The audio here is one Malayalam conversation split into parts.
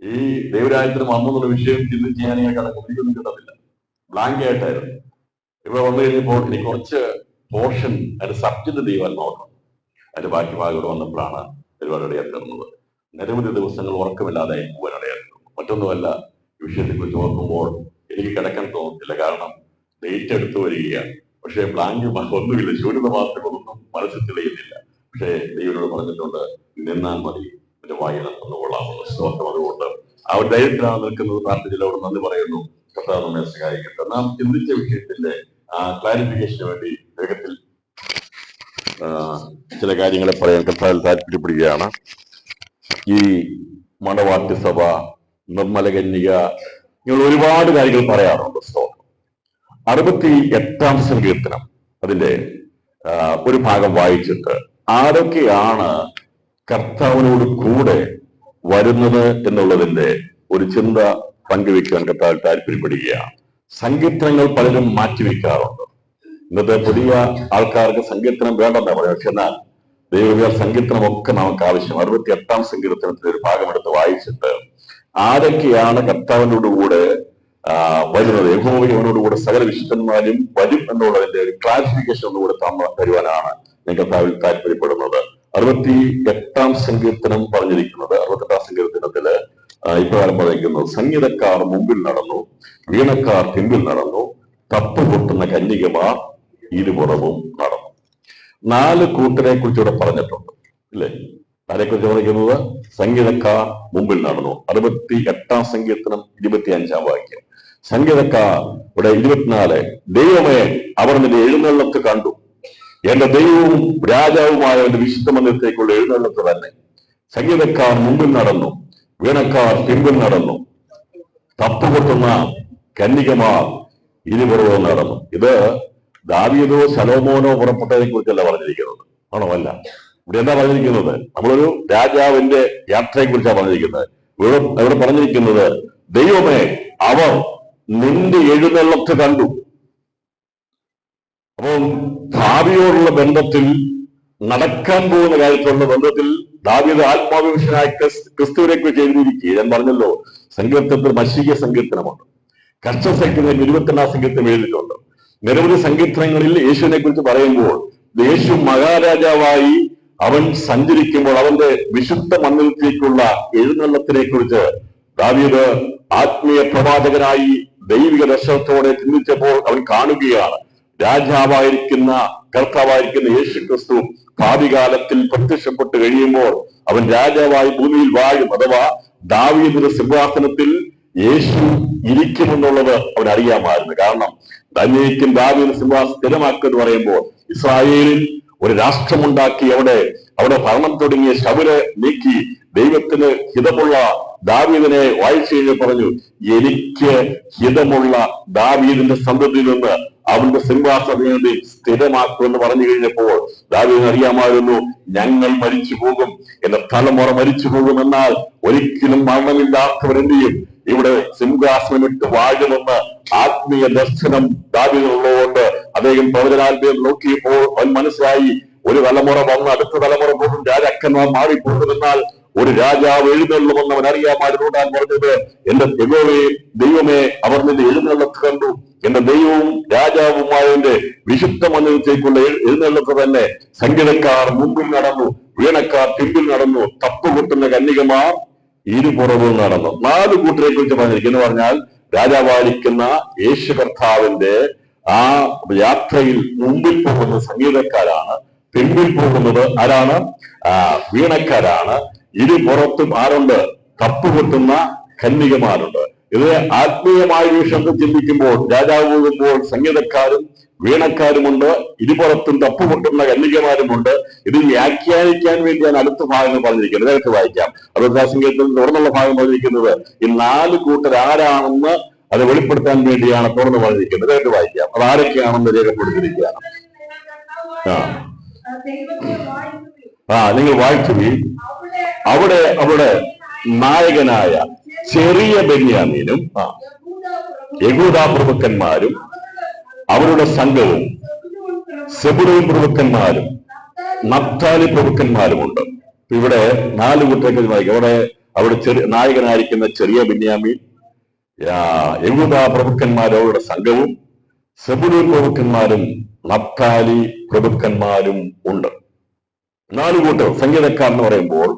ഈ ദൈവരാജ്യത്തിന് വന്നെന്നുള്ള വിഷയം ചിന്തിച്ച് ഞാൻ ഇങ്ങനെ കിടക്കും, എനിക്കൊന്നും കിട്ടത്തില്ല, ബ്ലാങ്ക് ആയിട്ടായിരുന്നു. ഇവിടെ വന്നു കഴിഞ്ഞപ്പോൾ എനിക്ക് കുറച്ച് പോർഷൻ അതിന്റെ സബ്ജക്ട് ദൈവം നോക്കണം. അതിന്റെ ബാക്കി ഭാഗം ഇവിടെ വന്നപ്പോഴാണ് ഒരുപാട് ഇടയാക്കുന്നത്. നിരവധി ദിവസങ്ങൾ ഉറക്കമില്ലാതെ പോകാനിടയായിരുന്നു. മറ്റൊന്നുമല്ല, ഈ വിഷയത്തെ കുറിച്ച് ഓർക്കുമ്പോൾ എനിക്ക് കിടക്കാൻ തോന്നുന്നില്ല, കാരണം ഡേറ്റ് എടുത്തു വരികയാണ്. പക്ഷേ ബ്ലാങ്ക് ഒന്നുമില്ല, ശൂന്യത മാത്രമൊന്നും മനസ്സിൽ തെളിയുന്നില്ല. പക്ഷേ ദൈവനോട് പറഞ്ഞിട്ടുണ്ട്, നിന്നാൽ മതി, എന്റെ വായിൽ ഒന്ന് കൊള്ളാമെന്ന്. സ്തോത്രം. അതുകൊണ്ട് ആ ഒരു ധൈര്യത്തിലാണ് നിൽക്കുന്നത്. പ്രാർത്ഥനയിലോട് നന്ദി പറയുന്നു. കർത്താവ് നമ്മെ സഹായിക്കട്ടെ. നാം ചിന്തിച്ച വിഷയത്തിന്റെ ക്ലാരിഫിക്കേഷന് വേണ്ടി വേഗത്തിൽ ചില കാര്യങ്ങളെ പറയാൻ കർത്താവിൽ താല്പര്യപ്പെടുകയാണ്. ഈ മണവാട്ടി സഭ, നിർമ്മല കന്യക, ഇങ്ങനെ ഒരുപാട് കാര്യങ്ങൾ പറയാറുണ്ട്. സ്തോത്രം. 68-ാം സങ്കീർത്തനം അതിന്റെ ഒരു ഭാഗം വായിച്ചിട്ട് ആരൊക്കെയാണ് കർത്താവിനോട് കൂടെ വരുന്നത് എന്നുള്ളതിന്റെ ഒരു ചിന്ത പങ്കുവെക്കാൻ കർത്താവിൽ താല്പര്യപ്പെടുകയാണ്. സങ്കീർത്തനങ്ങൾ പലരും മാറ്റിവെക്കാറുണ്ട്. ഇന്നത്തെ പുതിയ ആൾക്കാർക്ക് സങ്കീർത്തനം വേണ്ടെന്നാ പറയാം. പക്ഷെ എന്നാൽ ദൈവ സങ്കീർത്തനമൊക്കെ നമുക്ക് ആവശ്യം. 68-ാം സങ്കീർത്തനത്തിന്റെ ഒരു ഭാഗമെടുത്ത് വായിച്ചിട്ട് ആരൊക്കെയാണ് കർത്താവിനോടുകൂടെ വരുന്നത്, യഹോവയോടുകൂടെ സകല വിശുദ്ധന്മാരും വരും എന്നുള്ളതിന്റെ ഒരു ക്ലാരിഫിക്കേഷൻ ഒന്നുകൂടെ തരുവാനാണ് ഞാൻ കർത്താവിൽ താല്പര്യപ്പെടുന്നത്. 68-ാം സങ്കീർത്തനം പറഞ്ഞിരിക്കുന്നത്, 68-ാം സങ്കീർത്തനത്തില് ഇപ്രകാരം പറഞ്ഞിരിക്കുന്നത്: സംഗീതക്കാർ മുമ്പിൽ നടന്നു, വീണക്കാർ പിമ്പിൽ നടന്നു, തപ്പ് പൊട്ടുന്ന കന്യകമാർ ഇരുപുറവും നടന്നു. 4 കൂട്ടരെ കുറിച്ചുകൂടെ പറഞ്ഞിട്ടുണ്ട്, ഇല്ലേ? ആരെക്കുറിച്ച് പറഞ്ഞിരിക്കുന്നത്? സംഗീതക്കാർ മുമ്പിൽ നടന്നു. 68-ാം സങ്കീർത്തനം 25-ാം വാക്യം. സംഗീതക്കാർ ഇവിടെ 24: ദൈവമേ, അവർ നിന്റെ എഴുന്നള്ളത്ത് കണ്ടു, എന്റെ ദൈവവും രാജാവുമായ എന്റെ വിശുദ്ധ മന്ദിരത്തേക്കുള്ള എഴുന്നള്ളത്ത് തന്നെ. സംഗീതക്കാർ മുമ്പിൽ നടന്നു, വീണക്കാർ പിമ്പിൽ നടന്നു, തപ്പുകൊട്ടുന്ന കന്യകമാർ ഇരുപുറവും നടന്നു. ഇത് ദാവീദോ ശലോമോനോ പുറപ്പെട്ടതിനെ കുറിച്ചല്ല പറഞ്ഞിരിക്കുന്നത്, ആണോ? അല്ല. ഇവിടെ എന്താ പറഞ്ഞിരിക്കുന്നത്? നമ്മളൊരു രാജാവിന്റെ യാത്രയെ കുറിച്ചാണ് പറഞ്ഞിരിക്കുന്നത്. ഇവിടെ പറഞ്ഞിരിക്കുന്നത്, ദൈവമേ, അവർ നിന്റെ എഴുന്നള്ളത്ത് കണ്ടു. അപ്പം ഭാവിയോടുള്ള ബന്ധത്തിൽ, നടക്കാൻ പോകുന്ന കാര്യത്തിലുള്ള ബന്ധത്തിൽ ദാവീദ് ആത്മാവിവശനായ ക്രിസ്തുവിനെ കുറിച്ച് എഴുതിയിരിക്കുക. ഞാൻ പറഞ്ഞല്ലോ, സങ്കീർത്തനത്തിൽ മശീക സങ്കീർത്തനമുണ്ട്, കഷ്ടസഹിക്കുന്നതിന് 22-ാം സങ്കീർത്തനം എഴുതിയിട്ടുണ്ട്. നിരവധി സങ്കീർത്തനങ്ങളിൽ യേശുവിനെ കുറിച്ച് പറയുമ്പോൾ യേശു മഹാരാജാവായി അവൻ സഞ്ചരിക്കുമ്പോൾ അവന്റെ വിശുദ്ധ മന്ദിരത്തിലേക്കുള്ള എഴുന്നള്ളത്തിനെ കുറിച്ച് ദാവീദ് ആത്മീയ പ്രവാചകനായി ദൈവിക ദർശനത്തോടെ ചിന്തിച്ചപ്പോൾ അവൻ കാണുകയാണ്, രാജാവായിരിക്കുന്ന കർത്താവായിരിക്കുന്ന യേശു ക്രിസ്തു ഭാവികാലത്തിൽ പ്രത്യക്ഷപ്പെട്ട് കഴിയുമ്പോൾ അവൻ രാജാവായി ഭൂമിയിൽ വാഴും. അഥവാ ദാവീദിന്റെ സിംഹാസനത്തിൽ യേശു ഇരിക്കുമെന്നുള്ളത് അവൻ അറിയാമായിരുന്നു. കാരണം ദാവീദിന്റെ സിംഹാസനം സ്ഥിരമാക്കുക എന്ന് പറയുമ്പോൾ ഇസ്രായേലിൽ ഒരു രാഷ്ട്രമുണ്ടാക്കി അവിടെ ഭരണം തുടങ്ങിയ ശൗലെ നീക്കി ദൈവത്തിന് ഹിതമുള്ള ദാവീദിനെ വായിച്ചു കഴിഞ്ഞ് പറഞ്ഞു, എനിക്ക് ഹിതമുള്ള ദാവീദിന്റെ സന്തതിയിൽ നിന്ന് അവന്റെ സിംഹാസനം സ്ഥിരമാക്കുമെന്ന് പറഞ്ഞു കഴിഞ്ഞപ്പോൾ ദാവീദിന് അറിയാമായിരുന്നു, ഞങ്ങൾ മരിച്ചു പോകും, എന്റെ തലമുറ മരിച്ചു പോകും, എന്നാൽ ഒരിക്കലും മരണമില്ലാത്തവർ എന്ത് ചെയ്യും? ഇവിടെ സിംഹാസനം ഇട്ട് വാഴുമെന്ന് ആത്മീയ ദർശനം ദാവീദിനുള്ളതുകൊണ്ട് അദ്ദേഹം പ്രവചനാത്മയം നോക്കിയപ്പോൾ അവൻ മനസ്സിലായി, ഒരു തലമുറ വന്ന് അടുത്ത തലമുറ പോകും, രാജാക്കന്മാർ മാറിപ്പോകുമെന്നാൽ ഒരു രാജാവ് എഴുന്നള്ളുമെന്ന് അവൻ അറിയാമായിരുന്നു. ഞാൻ പറഞ്ഞത്, എന്റെ ദൈവമേ, അവർ നിന്റെ എഴുന്നള്ളത്ത് കണ്ടു, എന്റെ ദൈവവും രാജാവുമായതിന്റെ വിശുദ്ധ മന്ദിരത്തേക്കുള്ള എഴുന്നള്ളത്ത് തന്നെ. സംഗീതക്കാർ മുമ്പിൽ നടന്നു, വീണക്കാർ പിമ്പിൽ നടന്നു, തപ്പുകൊട്ടുന്ന കന്യകമാർ ഇരുപുറവും നടന്നു. 4 കൂട്ടരെ കുറിച്ച് പറഞ്ഞിരിക്കുന്നു. പറഞ്ഞാൽ രാജാവായിരിക്കുന്ന യേശു കർത്താവിന്റെ ആ യാത്രയിൽ മുമ്പിൽ പോകുന്നത് സംഗീതക്കാരാണ്, പിമ്പിൽ പോകുന്നത് ആരാണ്? വീണക്കാരാണ്. ഇരുപുറത്തും ആരുണ്ട്? തപ്പുകൊട്ടുന്ന കന്യകമാരുണ്ട്. ഇത് ആത്മീയമായ വിഷയത്തിൽ ചിന്തിക്കുമ്പോൾ രാജാവ് പോകുമ്പോൾ സംഗീതക്കാരും വീണക്കാരുമുണ്ട്, ഇരുപുറത്തും തപ്പുകൊട്ടുന്ന കന്യകമാരുമുണ്ട്. ഇത് വ്യാഖ്യാനിക്കാൻ വേണ്ടിയാണ് അടുത്ത ഭാഗങ്ങൾ പറഞ്ഞിരിക്കുന്നത്. നേരത്തെ വായിക്കാം. 60-ാം സങ്കീർത്തനത്തിൽ തുടർന്നുള്ള ഭാഗം പറഞ്ഞിരിക്കുന്നത് ഈ 4 കൂട്ടർ ആരാണെന്ന് അത് വെളിപ്പെടുത്താൻ വേണ്ടിയാണ് തുറന്നു പറഞ്ഞിരിക്കുന്നത്. നേരത്തെ വായിക്കാം. അത് ആരൊക്കെയാണെന്ന് രേഖപ്പെടുത്തിയിരിക്കുകയാണ്. നിങ്ങൾ വായിച്ചു. അവിടെ നായകനായ ചെറിയ ബെന്യാമീനും യഹൂദാ പ്രഭുക്കന്മാരും അവരുടെ സംഘവും, സെബുലൂൻ പ്രഭുക്കന്മാരും നഫ്താലി പ്രഭുക്കന്മാരുമുണ്ട്. ഇവിടെ 4 കൂട്ടരെ വായിക്കും. അവിടെ അവിടെ നായകനായിരിക്കുന്ന ചെറിയ ബെന്യാമീൻ, യഹൂദ പ്രഭുക്കന്മാരോടെ സംഘവും, സെബുലൂൻ പ്രഭുക്കന്മാരും നഫ്താലി പ്രഭുക്കന്മാരും ഉണ്ട്. 4 കൂട്ടർ. സംഗീതക്കാർ എന്ന് പറയുമ്പോൾ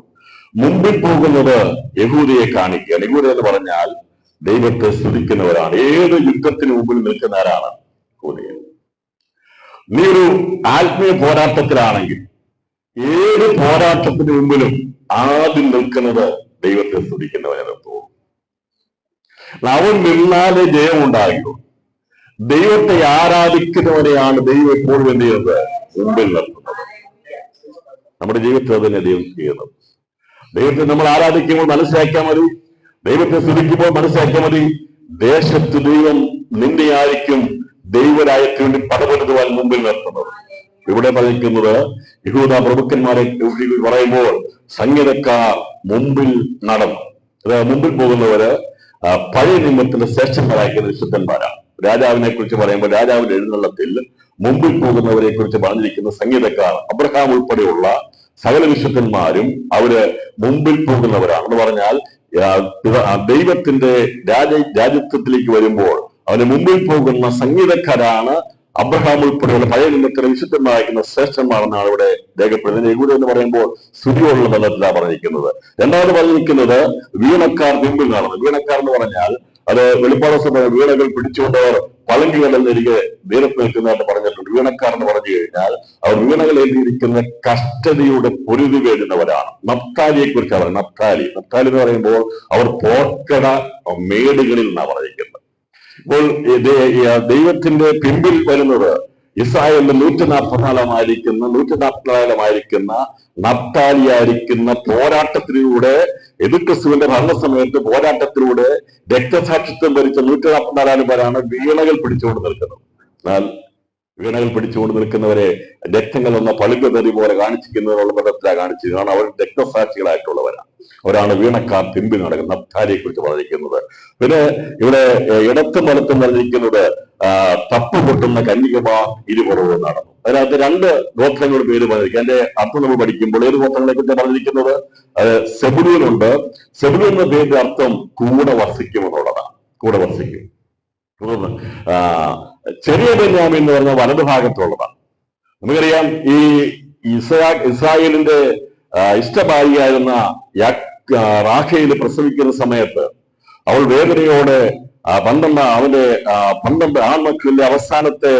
മുമ്പിൽ പോകുന്നത് യഹൂദയെ കാണിക്കുകയാണ്. യഹൂദ എന്ന് പറഞ്ഞാൽ ദൈവത്തെ സ്തുതിക്കുന്നവരാണ്. ഏത് യുദ്ധത്തിന് മുമ്പിൽ നിൽക്കുന്നവരാണ് യഹൂദയെ. നീ ഒരു ആത്മീയ പോരാട്ടത്തിലാണെങ്കിൽ ഏത് പോരാട്ടത്തിന് മുമ്പിലും ആദ്യം നിൽക്കുന്നത് ദൈവത്തെ സ്തുതിക്കുന്നവരെ തോന്നും. അവൻ നിന്നാലേ ജയം ഉണ്ടാകുള്ളൂ. ദൈവത്തെ ആരാധിക്കുന്നവരെയാണ് ദൈവം എപ്പോഴും എന്ത് ചെയ്യുന്നത്? മുമ്പിൽ നിർത്തുന്നത്. നമ്മുടെ ജീവിതത്തിൽ തന്നെ ദൈവം ചെയ്യുന്നത്. ദൈവത്തെ നമ്മൾ ആരാധിക്കുമ്പോൾ മനസ്സിലാക്കിയാൽ മതി, ദൈവത്തെ സ്തുതിക്കുമ്പോൾ മനസ്സിലാക്കിയാൽ മതി, ദേശത്ത് ദൈവം നിന്നെ ആയിരിക്കും ദൈവരായത്തിന് വേണ്ടി പടപൊരുതുവാൻ മുമ്പിൽ നിർത്തുന്നത്. ഇവിടെ പറഞ്ഞിരിക്കുന്നത് യഹൂദ പ്രഭുക്കന്മാരെ പറയുമ്പോൾ സംഗീതക്കാർ മുമ്പിൽ നടന്നു. മുമ്പിൽ പോകുന്നവര് പഴയ നിയമത്തിന്റെ ശ്രേഷ്ഠന്മാരായിരിക്കുന്ന വിശുദ്ധന്മാരാണ്. രാജാവിനെ കുറിച്ച് പറയുമ്പോൾ രാജാവിന്റെ എഴുന്നള്ളത്തിൽ മുമ്പിൽ പോകുന്നവരെ കുറിച്ച് പറഞ്ഞിരിക്കുന്ന സംഗീതക്കാർ അബ്രഹാം ഉൾപ്പെടെയുള്ള സകല വിശുദ്ധന്മാരും അവര് മുമ്പിൽ പോകുന്നവരാണ്. എന്ന് പറഞ്ഞാൽ ദൈവത്തിന്റെ രാജ്യത്വത്തിലേക്ക് വരുമ്പോൾ അവന് മുമ്പിൽ പോകുന്ന സംഗീതക്കാരാണ് അബ്രഹാം ഉൾപ്പെടെയുള്ള പഴയ നിയമത്തിലെ വിശുദ്ധന്മാരായിരിക്കുന്ന ശ്രേഷ്ഠന്മാരെന്നാണ് ഇവിടെ രേഖപ്പെടുന്നത്. യഹൂദ എന്ന് പറയുമ്പോൾ സ്തുതിയുള്ള ബന്ധത്തിലാണ് പറഞ്ഞിരിക്കുന്നത്. രണ്ടാമത് പറഞ്ഞിരിക്കുന്നത് വീണക്കാർ മുമ്പിൽ നടന്നു. വീണക്കാർ എന്ന് പറഞ്ഞാൽ അത് വെളിപ്പാട് വീണകൾ പിടിച്ചുകൊണ്ടവർ പളങ്കികളെന്നിരിക്കെ ദൂരത്ത് നിൽക്കുന്നതായിട്ട് പറഞ്ഞിട്ടുണ്ട്. വീണക്കാർ എന്ന് പറഞ്ഞു കഴിഞ്ഞാൽ അവർ വീണകൾ എഴുതിയിരിക്കുന്ന കഷ്ടതയുടെ പൊരുതി വേടുന്നവരാണ്. നഫ്താലിയെ കുറിച്ചാണ്. നഫ്താലി എന്ന് പറയുമ്പോൾ അവർ പോർക്കട മേടുകളിൽ നിന്നാണ് പറഞ്ഞിരിക്കുന്നത്. ഇപ്പോൾ ദൈവത്തിന്റെ പിമ്പിൽ വരുന്നത് ഇസ്രായേലിന്റെ 144 നഫ്താലിയായിരിക്കുന്ന പോരാട്ടത്തിലൂടെ എതിർക്രിസ്തുവിന്റെ ഭരണസമയത്ത് പോരാട്ടത്തിലൂടെ രക്തസാക്ഷിത്വം ഭരിച്ച 144 പേരാണ് വീണകൾ പിടിച്ചുകൊണ്ട് നിൽക്കുന്നത്. എന്നാൽ വീണകൾ പിടിച്ചുകൊണ്ട് നിൽക്കുന്നവരെ രക്തങ്ങൾ എന്ന പളുങ്കതറി പോലെ കാണിച്ചിരിക്കുന്നതിനുള്ള ബന്ധത്തിലാണ് കാണിച്ചിരിക്കുന്നത്. അവർ രക്തസാക്ഷികളായിട്ടുള്ളവരാണ്. അവരാണ് വീണക്കാർ പിമ്പിൽ നടക്കുന്നത്. നഫ്താലിയെ കുറിച്ച് പറഞ്ഞിരിക്കുന്നത്. പിന്നെ ഇവിടെ ഇടത്തും വലത്തും പറഞ്ഞിരിക്കുന്നത് തപ്പ് പൊട്ടുന്ന കന്യകമാർ ഇരുപുറവും നടന്നു. അതിനകത്ത് 2 ഗോത്രങ്ങളുടെ പേര് പറഞ്ഞിരിക്കും. അതിന്റെ അർത്ഥം നമ്മൾ പഠിക്കുമ്പോൾ ഏത് ഗോത്രങ്ങളെ കുറിച്ച് പറഞ്ഞിരിക്കുന്നത്? സെബുലൂനുണ്ട്. സെബുലൂൻ എന്ന പേരിന്റെ അർത്ഥം കൂടെ വസിക്കും എന്നുള്ളതാണ്. കൂടെ വസിക്കും. ചെറിയ ബെന്യാമീൻ എന്ന് പറഞ്ഞ വലതുഭാഗത്തുള്ളതാണ്. നമുക്കറിയാം ഈ ഇസ്രായേലിന്റെ ഇഷ്ടഭാര്യയായിരുന്ന റാഖേല് പ്രസവിക്കുന്ന സമയത്ത് അവൾ വേദനയോടെ 12 ആൺമക്കളിലെ അവസാനത്തെ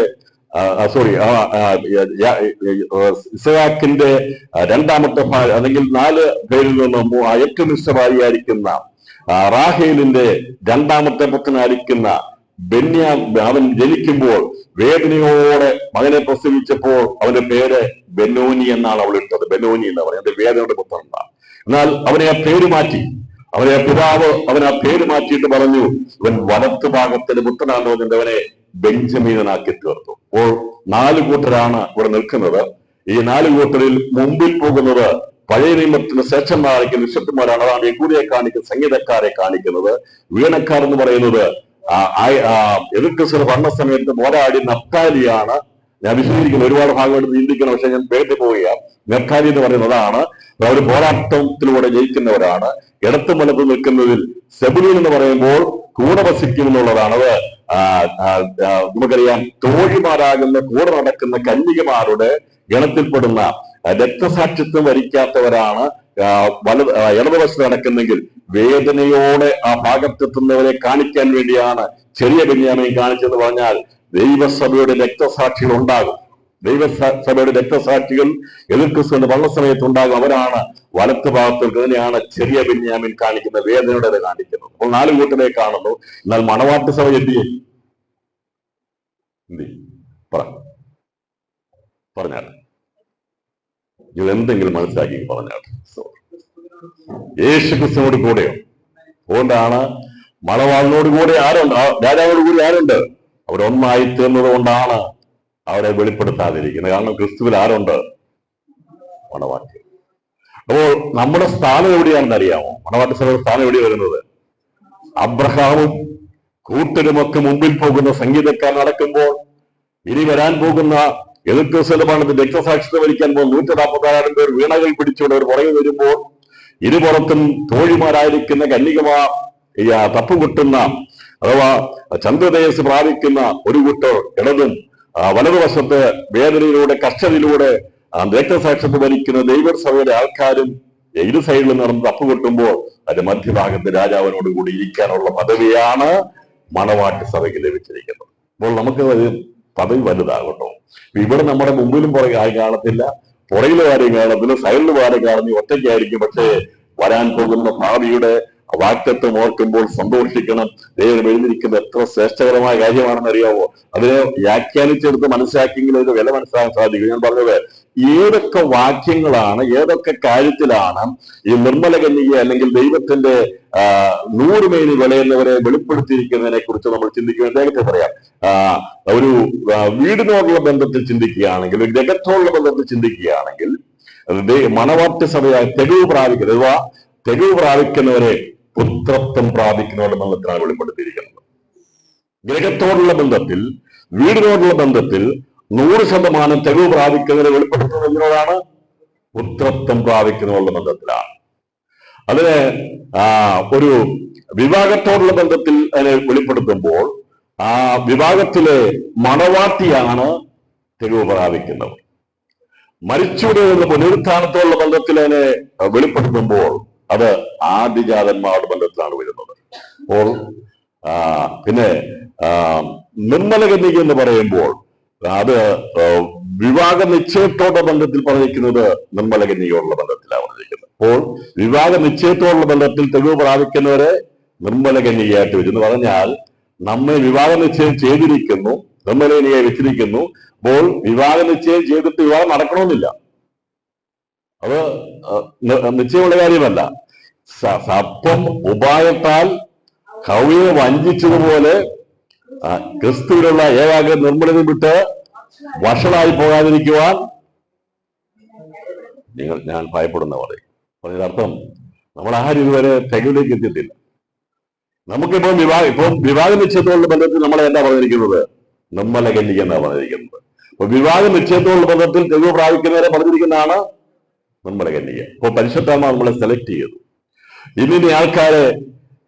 ഇസ്ഹാക്കിന്റെ രണ്ടാമത്തെ അല്ലെങ്കിൽ 4 പേരിൽ നിന്നും ഏറ്റവും ഇഷ്ടഭാര്യയായിരിക്കുന്ന റാഹേലിന്റെ രണ്ടാമത്തെ പുത്രനായിരിക്കുന്ന അവൻ ജനിക്കുമ്പോൾ വേദനയോടെ മകനെ പ്രസവിച്ചപ്പോൾ അവന്റെ പേര് ബെനോനി എന്നാണ് അവൾ ഇട്ടത്. ബെനോനി എന്ന് പറയുന്നത് വേദനയുടെ പുത്രൻ എന്നാണ്. എന്നാൽ അവനെ ആ പേര് മാറ്റി. അവനെ പിതാവ് അവൻ ആ പേര് മാറ്റിയിട്ട് പറഞ്ഞു, ഇവൻ വലത്ത് ഭാഗത്തിന്റെ പുത്രനാണെന്ന് പറഞ്ഞിട്ട് അവനെ ബെഞ്ചമീനാക്കി തീർത്തു. അപ്പോൾ 4 കൂട്ടരാണ് ഇവിടെ നിൽക്കുന്നത്. ഈ 4 കൂട്ടരിൽ മുമ്പിൽ പോകുന്നത് പഴയ നിയമത്തിന്റെ ശ്രേഷ്ഠന്മാരായിരിക്കുന്ന വിശുദ്ധന്മാരാണ്. അതാണ് യഹൂദയെ കാണിക്കുന്ന സംഗീതക്കാരെ കാണിക്കുന്നത്. വീണക്കാർ എന്ന് പറയുന്നത് എതിർക്രിസ്തു ഭരണസമയത്ത് പോരാടി നഫ്താലിയാണ്. ഞാൻ വിശദീകരിക്കുന്നത് ഒരുപാട് ഭാഗമായിട്ട് ചിന്തിക്കണം, പക്ഷെ ഞാൻ പേട്ടി പോവുകയാണ്. നഫ്താലി എന്ന് പറയുന്നതാണ്. അവർ പോരാട്ടത്തിലൂടെ ജയിക്കുന്നവരാണ്. ഇടത്തും വലത്തും നിൽക്കുന്നതിൽ സെബുലൂൻ എന്ന് പറയുമ്പോൾ കൂടെ വസിക്കും എന്നുള്ളതാണ്. അത് നമുക്കറിയാം, തോഴിമാരാകുന്ന കൂടെ നടക്കുന്ന കന്യകമാരുടെ ഗണത്തിൽപ്പെടുന്ന രക്തസാക്ഷിത്വം വരിക്കാത്തവരാണ് ഇടതുവശത്ത് നടക്കുന്നെങ്കിൽ വേദനയോടെ ആ ഭാഗത്തെത്തുന്നവരെ കാണിക്കാൻ വേണ്ടിയാണ് ചെറിയ ബെന്യാമീൻ കാണിച്ചെന്ന് പറഞ്ഞാൽ ദൈവസഭയുടെ രക്തസാക്ഷികൾ ഉണ്ടാകും. ദൈവസഭയുടെ രക്തസാക്ഷികൾ എതിർക്രിസ്തുവിന്റെ ഭരണസമയത്ത് ഉണ്ടാകും. അവരാണ് വലത്ത് ഭാഗത്ത്. ഇതിനെയാണ് ചെറിയ ബെന്യാമീൻ കാണിക്കുന്ന വേദനയുടെ കാണിക്കുന്നത്. അപ്പോൾ 4 കൂട്ടരെ കാണുന്നു. എന്നാൽ മണവാട്ട് സഭ എന്ത് പറഞ്ഞാൽ ഇത് എന്തെങ്കിലും മനസ്സിലാക്കി പറഞ്ഞാൽ യേശു ക്രിസ്തുവിനോട് കൂടെയോ? അതുകൊണ്ടാണ് മണവാളിനോട് കൂടെ ആരുണ്ട്? രാജാവിനോട് കൂടി ആരുണ്ട്? അവരൊന്നായി തീർന്നത് കൊണ്ടാണ് അവരെ വെളിപ്പെടുത്താതിരിക്കുന്നത്. കാരണം ക്രിസ്തുവിൽ ആരുണ്ട്? മണവാട്ടി. അപ്പോൾ നമ്മുടെ സ്ഥാനം എവിടെയാണെന്ന് അറിയാമോ? മണവാട്ടി സഭയുടെ സ്ഥാനം എവിടെയാണ് വരുന്നത്? അബ്രഹാമും കൂട്ടരുമൊക്കെ മുമ്പിൽ പോകുന്ന സംഗീതക്കാർ നടക്കുമ്പോൾ ഇനി വരാൻ പോകുന്ന എതിർക്രിസ്തുവിന്റെ രക്തസാക്ഷിത്വം വരിക്കാൻ പോകുന്ന 144 പേർ വീണകൾ പിടിച്ചുകൊണ്ട് അവർ പുറകെ വരുമ്പോൾ ഇരുപുറത്തും തോഴിമാരായിരിക്കുന്ന കന്യകമാർ തപ്പുകൊട്ടുന്ന അഥവാ ചന്ദ്രതേജസ് പ്രാപിക്കുന്ന ഒരു കൂട്ടർ ഇടതും വലതുവശത്ത് വേദനയിലൂടെ കഷ്ടതയിലൂടെ രക്തസാക്ഷ്യത്ത് ഭരിക്കുന്ന ദൈവസഭയുടെ ആൾക്കാരും ഇരു സൈഡിൽ നടന്ന് തപ്പുകൊട്ടുമ്പോൾ അതിന്റെ മധ്യഭാഗത്ത് രാജാവിനോട് കൂടി ഇരിക്കാനുള്ള പദവിയാണ് മണവാട്ടി സഭയ്ക്ക് ലഭിച്ചിരിക്കുന്നത്. അപ്പോൾ നമുക്ക് പദവി വലുതാകട്ടോ. ഇവിടെ നമ്മുടെ മുമ്പിലും പുറകെ ആരും കാണത്തില്ല, പുറകിലും ആരെയും കാണത്തില്ല, സൈഡിലും ആരെയും കാണുന്ന ഒറ്റയ്ക്കായിരിക്കും. പക്ഷേ വരാൻ പോകുന്ന ഭാവിയുടെ വാക്തത്വം ഓർക്കുമ്പോൾ സന്തോഷിക്കണം. ദൈവം എഴുതിയിരിക്കുന്നത് എത്ര ശ്രേഷ്ഠകരമായ കാര്യമാണെന്ന് അറിയാവോ? അതിനെ വ്യാഖ്യാനിച്ചെടുത്ത് മനസ്സിലാക്കിയെങ്കിൽ അതിന്റെ വില മനസ്സിലാക്കാൻ സാധിക്കും. ഞാൻ പറഞ്ഞത് ഏതൊക്കെ വാക്യങ്ങളാണ്, ഏതൊക്കെ കാര്യത്തിലാണ് ഈ നിർമ്മല കന്യക അല്ലെങ്കിൽ ദൈവത്തിന്റെ 100 മേനി വിളയുന്നവരെ വെളിപ്പെടുത്തിയിരിക്കുന്നതിനെ കുറിച്ച് നമ്മൾ ചിന്തിക്കുമ്പോൾ വേഗത്തിൽ പറയാം. ഒരു വീടിനോടുള്ള ബന്ധത്തിൽ ചിന്തിക്കുകയാണെങ്കിൽ, ഒരു ജഗത്തോടുള്ള ബന്ധത്തിൽ ചിന്തിക്കുകയാണെങ്കിൽ, മണവാട്ടി സഭയായ തെളിവ് പ്രാപിക്കുന്നത്, അഥവാ തെളിവ് പ്രാപിക്കുന്നവരെ പുത്രത്വം പ്രാപിക്കുന്നവരുടെ ബന്ധത്തിലാണ് വെളിപ്പെടുത്തിയിരിക്കുന്നത്. ഗ്രഹത്തോടുള്ള ബന്ധത്തിൽ, വീടിനോടുള്ള ബന്ധത്തിൽ 100% തെളിവ് പ്രാപിക്കുന്നവരെ വെളിപ്പെടുത്തുന്നത് എന്തിനോടാണ്? പുത്രത്വം പ്രാപിക്കുന്നവരുടെ ബന്ധത്തിലാണ്. അതിന് ഒരു വിവാഹത്തോടുള്ള ബന്ധത്തിൽ അതിനെ വെളിപ്പെടുത്തുമ്പോൾ ആ വിവാഹത്തിലെ മണവാട്ടിയാണ് തെളിവ് പ്രാപിക്കുന്നത്. മരിച്ചുവിടുന്ന പുനരുത്ഥാനത്തോടുള്ള ബന്ധത്തിൽ അതിനെ വെളിപ്പെടുത്തുമ്പോൾ അത് ആദിജാതന്മാരുടെ ബന്ധത്തിലാണ് വരുന്നത്. അപ്പോൾ പിന്നെ നിർമ്മല കന്യക എന്ന് പറയുമ്പോൾ അത് വിവാഹ നിശ്ചയത്തോടെ ബന്ധത്തിൽ പറഞ്ഞിരിക്കുന്നത് നിർമ്മല കന്യകയോടുള്ള ബന്ധത്തിലാണ് പറഞ്ഞിരിക്കുന്നത്. അപ്പോൾ വിവാഹ നിശ്ചയത്തോടുള്ള ബന്ധത്തിൽ തെളിവ് പ്രാപിക്കുന്നവരെ നിർമ്മല കന്യകയായിട്ട് വരും എന്ന് പറഞ്ഞാൽ നമ്മെ വിവാഹ നിശ്ചയം ചെയ്തിരിക്കുന്നു, നിർമ്മല കന്യകയെ വെച്ചിരിക്കുന്നു. അപ്പോൾ വിവാഹ നിശ്ചയം ചെയ്തിട്ട് വിവാഹം നടക്കണമെന്നില്ല, അത് നിശ്ചയമുള്ള കാര്യമല്ല. സർപ്പം ഉപായത്താൽ ഹവ്വയെ വഞ്ചിച്ചതുപോലെ ക്രിസ്തുവിലുള്ള ഏകാഗ്ര നിർമ്മലത വിട്ട് വഷളായി പോകാതിരിക്കുവാൻ ഞാൻ ഭയപ്പെടുന്ന പറയും. പറഞ്ഞതർത്ഥം നമ്മൾ ആരും ഇതുവരെ തികവിലേക്ക് എത്തിയിട്ടില്ല. നമുക്കിപ്പോൾ വിവാഹ നിശ്ചയത്തോടുള്ള ബന്ധത്തിൽ നമ്മളെ എന്താ പറഞ്ഞിരിക്കുന്നത്? നിർമ്മല കന്യക എന്നാ പറഞ്ഞിരിക്കുന്നത്. അപ്പൊ വിവാഹ നിശ്ചയത്തോടുള്ള ബന്ധത്തിൽ തെളിവ് പ്രാപിക്കുന്നവരെ പറഞ്ഞിരിക്കുന്നതാണ് നിർമ്മല കന്യക. അപ്പൊ പരിശുദ്ധാത്മാവ് നമ്മളെ സെലക്ട് ചെയ്തു. ഇന്നിന്റെ ആൾക്കാരെ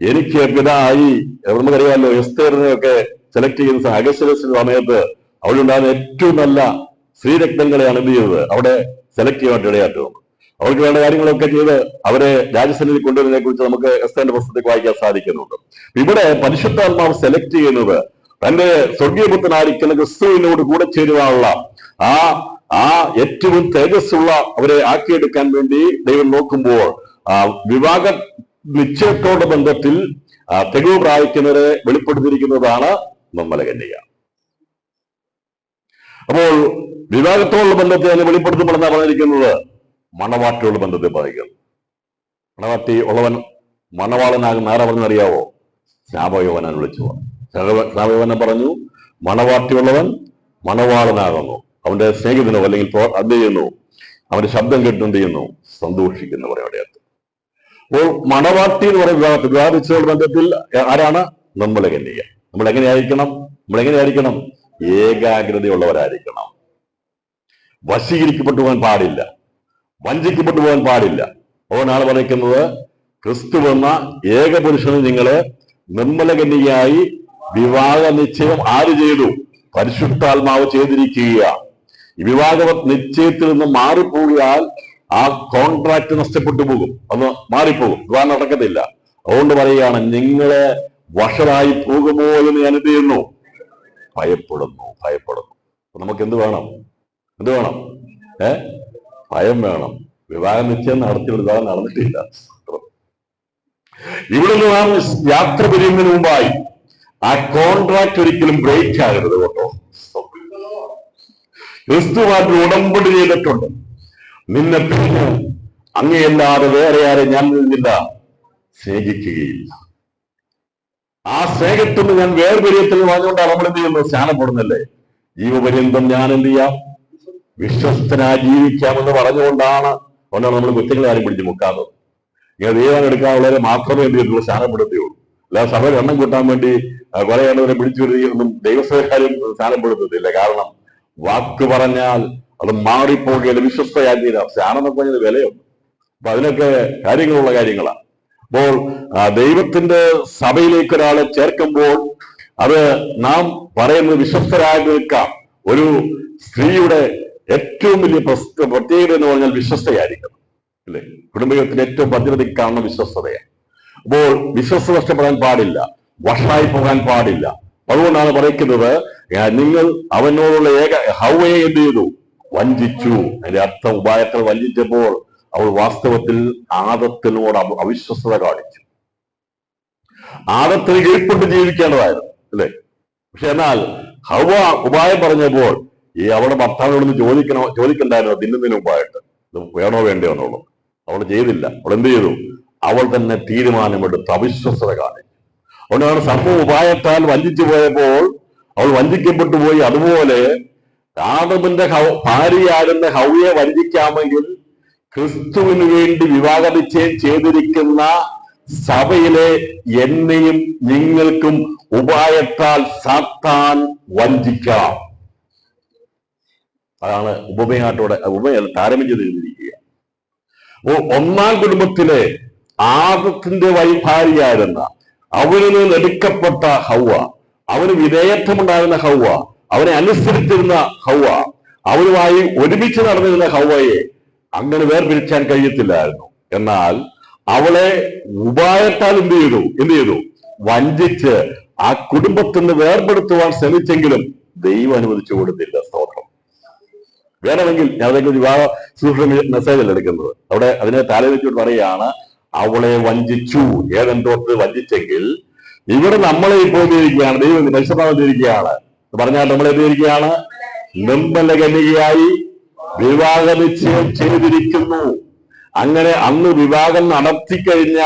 എനിക്ക് പിതായി, നമുക്കറിയാമല്ലോ എസ്തേറിനെയൊക്കെ സെലക്ട് ചെയ്യുന്ന അഗസ്റ്റസിന്റെ സമയത്ത് അവിടെ ഉണ്ടാകുന്ന ഏറ്റവും നല്ല സ്ത്രീരത്നങ്ങളെയാണ് എന്ത് ചെയ്തത്? അവിടെ സെലക്ട് ചെയ്യാനായിട്ട് ഇടയാറ്റുന്നത്. അവർക്ക് വേണ്ട കാര്യങ്ങളൊക്കെ ചെയ്ത് അവരെ രാജസന്നിധി കൊണ്ടുവരുന്നതിനെ കുറിച്ച് നമുക്ക് എസ്തേറിന്റെ പുസ്തകത്തിൽ വായിക്കാൻ സാധിക്കുന്നുണ്ട്. ഇവിടെ പരിശുദ്ധാത്മാവ് സെലക്ട് ചെയ്യുന്നത് തന്റെ സ്വർഗീയപുത്രനായിരിക്കുന്ന ക്രിസ്തുവിനോട് കൂടെ ചേരുവാനുള്ള ആ ഏറ്റവും തേജസ്സുള്ള അവരെ ആക്കിയെടുക്കാൻ വേണ്ടി ദൈവം നോക്കുമ്പോൾ വിവാഹ നിശ്ചയത്തോടെ ബന്ധത്തിൽ തെളിവ് പ്രാപിക്കുന്നവരെ വെളിപ്പെടുത്തിയിരിക്കുന്നതാണ് നിർമ്മല കന്യക. അപ്പോൾ വിവാഹത്തോടുള്ള ബന്ധത്തെ അതിനെ വെളിപ്പെടുത്തുമ്പോൾ എന്താ പറഞ്ഞിരിക്കുന്നത്? മണവാട്ടിയുള്ള ബന്ധത്തെ പറയുന്നത്. മണവാട്ടി ഉള്ളവൻ മണവാളനാകുന്ന ആരാ പറഞ്ഞറിയാവോ? സ്നാപകയോഹന്നാൻ വിളിച്ചു. സ്നാപകയോഹന്നാൻ പറഞ്ഞു, മണവാട്ടിയുള്ളവൻ മണവാളനാകുന്നു, അവന്റെ സ്നേഹിതനോ അല്ലെങ്കിൽ എന്ത് ചെയ്യുന്നു, അവന്റെ ശബ്ദം കേട്ടുകൊണ്ട് ചെയ്യുന്നു, സന്തോഷിക്കുന്നു പറയുന്നത്. അപ്പോൾ മണവാട്ടി എന്ന് പറയുന്ന വിവാഹ നിശ്ചയ ബന്ധത്തിൽ ആരാണ്? നിർമ്മല കന്യക. നമ്മൾ എങ്ങനെയായിരിക്കണം? ഏകാഗ്രതയുള്ളവരായിരിക്കണം. വശീകരിക്കപ്പെട്ടു പോകാൻ പാടില്ല, വഞ്ചിക്കപ്പെട്ടു പോകാൻ പാടില്ല. അതുകൊണ്ടാണ് പറയുന്നത്, ക്രിസ്തു എന്ന ഏകപുരുഷന് നിങ്ങളെ നിർമ്മല കന്യകയായി വിവാഹ നിശ്ചയം ആര് ചെയ്തു? പരിശുദ്ധാത്മാവ് ചെയ്തിരിക്കുക. ഈ വിവാഹ നിശ്ചയത്തിൽ നിന്ന് മാറിപ്പോയാൽ ആ കോൺട്രാക്ട് നഷ്ടപ്പെട്ടു പോകും, അത് മാറിപ്പോകും, വിവാഹം നടക്കത്തില്ല. അതുകൊണ്ട് പറയുകയാണ്, നിങ്ങളെ വഷളായി പോകുമോ എന്ന് ഞാൻ എന്ത് ചെയ്യുന്നു? ഭയപ്പെടുന്നു. നമുക്ക് എന്ത് വേണം? ഭയം വേണം. വിവാഹ നിശ്ചയം വിവാഹം നടന്നിട്ടില്ല. ഇവിടുന്ന് നാം യാത്ര പിരിയുന്നതിന് മുമ്പായി ആ കോൺട്രാക്ട് ഒരിക്കലും ബ്രേക്ക് ആകരുത് കേട്ടോ. ക്രിസ്തുവായിട്ട് ഉടമ്പടി ചെയ്തിട്ടുണ്ട്. നിന്നെ പിന്നെ അങ്ങയല്ലാതെ വേറെ ആരെ ഞാൻ നിന്നില്ല സ്നേഹിക്കുകയില്ല. ആ സ്നേഹത്തിൽ ഞാൻ വേർപര്യത്തിൽ പറഞ്ഞുകൊണ്ടാണ് നമ്മൾ എന്ത് ചെയ്യുന്നത്? സ്നാനപ്പെടുന്നല്ലേ. ജീവപര്യന്തം ഞാൻ എന്ത് ചെയ്യാം? വിശ്വസ്തനായി ജീവിക്കാമെന്ന് പറഞ്ഞുകൊണ്ടാണ് നമ്മൾ കുറ്റങ്ങളെ ആരും പിടിച്ച് മുക്കാത്തത്. ഇങ്ങനെ ദൈവം എടുക്കാനുള്ളവരെ മാത്രമേ എന്ത് ചെയ്തിട്ടുള്ളൂ? സ്നാനപ്പെടുത്തുകയുള്ളൂ. അല്ലാതെ സഭയിൽ എണ്ണം കൂട്ടാൻ വേണ്ടി കുറെ എണ്ണവരെ പിടിച്ചു വരികയൊന്നും ദൈവസഭക്കാരും സ്നാനപ്പെടുത്തത്തില്ല. കാരണം വാക്ക് പറഞ്ഞാൽ അത് മാറിപ്പോകുകയില്ല, വിശ്വസ്തയായി തീരാം. സ്നാനം എന്ന് പറഞ്ഞത് വിലയുണ്ട്. അപ്പൊ അതിനൊക്കെ കാര്യങ്ങളുള്ള കാര്യങ്ങളാണ്. അപ്പോൾ ദൈവത്തിന്റെ സഭയിലേക്ക് ഒരാളെ ചേർക്കുമ്പോൾ അത് നാം പറയുന്നത് വിശ്വസ്തരായി നിൽക്കാം. ഒരു സ്ത്രീയുടെ ഏറ്റവും വലിയ പ്രത്യേകത എന്ന് പറഞ്ഞാൽ വിശ്വസ്തയായിരിക്കണം, അല്ലെ? കുടുംബത്തിന്റെ ഏറ്റവും ഭദ്രതയ്ക്ക് കാണുന്ന വിശ്വസ്തതയാണ്. അപ്പോൾ വിശ്വസ്ത നഷ്ടപ്പെടാൻ പാടില്ല, വഷളായി പോകാൻ പാടില്ല. അതുകൊണ്ടാണ് പറയുന്നത്, നിങ്ങൾ അവനോടുള്ള ഹൗവയെ എന്ത് ചെയ്തു? വഞ്ചിച്ചു. അതിന്റെ അർത്ഥം ഉപായത്തിൽ വഞ്ചിച്ചപ്പോൾ അവൾ വാസ്തവത്തിൽ ആദത്തിനോട് അവിശ്വസ്തത കാണിച്ചു. ആദത്തിന് കീഴ്പ്പെട്ട് ജീവിക്കേണ്ടതായിരുന്നു, അല്ലെ? പക്ഷെ എന്നാൽ ഹൗവ ഉപായം പറഞ്ഞപ്പോൾ ഈ അവളുടെ ഭർത്താവിനോടൊന്ന് ചോദിക്കണ്ടായിരുന്നു തിന്നുന്നതിന് മുമ്പായിട്ട്, വേണോ വേണ്ടയോ എന്നുള്ളത്. അവൾ ചെയ്തില്ല. അവൾ എന്ത് ചെയ്തു? അവൾ തന്നെ തീരുമാനമെടുത്ത് അവിശ്വസ്തത കാണിച്ചു. അതുകൊണ്ടാണ് സംഭവം ഉപായത്താൽ വഞ്ചിച്ചു പോയപ്പോൾ അവൾ വഞ്ചിക്കപ്പെട്ടു പോയി. അതുപോലെ ആദമിന്റെ ഭാര്യയായിരുന്ന ഹൗവയെ വഞ്ചിക്കാമെങ്കിൽ ക്രിസ്തുവിന് വേണ്ടി വിവാഹനിശ്ചയം ചെയ്തിരിക്കുന്ന സഭയിലെ എന്നെയും നിങ്ങൾക്കും ഉപായത്താൽ സാത്താൻ വഞ്ചിക്കാം. അതാണ് ഉപമയാൽ താരതമ്യം ചെയ്തിരിക്കുക. ഒന്നാം കുടുംബത്തിലെ ആദത്തിന്റെ ഭാര്യയായിരുന്ന അവനിൽ നിന്ന് എടുക്കപ്പെട്ട ഹൗവ, അവന് വിധേയത്വമുണ്ടായിരുന്ന ഹൗവ, അവനെ അനുസരിച്ചിരുന്ന ഹൗവ, അവനുമായി ഒരുമിച്ച് നടന്നിരുന്ന ഹൗവയെ അങ്ങനെ വേർപിരിക്കാൻ കഴിയത്തില്ലായിരുന്നു. എന്നാൽ അവളെ ഉപായത്താൽ എന്ത് ചെയ്തു? വഞ്ചിച്ച് ആ കുടുംബത്തിന് വേർപെടുത്തുവാൻ ശ്രമിച്ചെങ്കിലും ദൈവം അനുവദിച്ചു കൊടുത്തില്ല. സ്തോത്രം. വേണമെങ്കിൽ ഞാൻ അതൊക്കെ വിവാഹ സൂക്ഷ്മ മെസ്സേജല്ല എടുക്കുന്നത്. അവിടെ അതിനെ താലോചിച്ചുകൊണ്ട് പറയുകയാണ്, അവളെ വഞ്ചിച്ചു. ഏതെൻ തോട്ടത്തിൽ വഞ്ചിച്ചെങ്കിൽ ഇവിടെ നമ്മളെ ഇപ്പോൾ എന്തിരിക്കുകയാണ്? ദൈവം പരിശുദ്ധമായിരിക്കുകയാണ് പറഞ്ഞാൽ നമ്മളെ എന്തിരിക്കുകയാണ്? നിർമ്മല കന്യകയായി വിവാഹ നിശ്ചയം ചെയ്തിരിക്കുന്നു. അങ്ങനെ അന്ന് വിവാഹം നടത്തിക്കഴിഞ്ഞ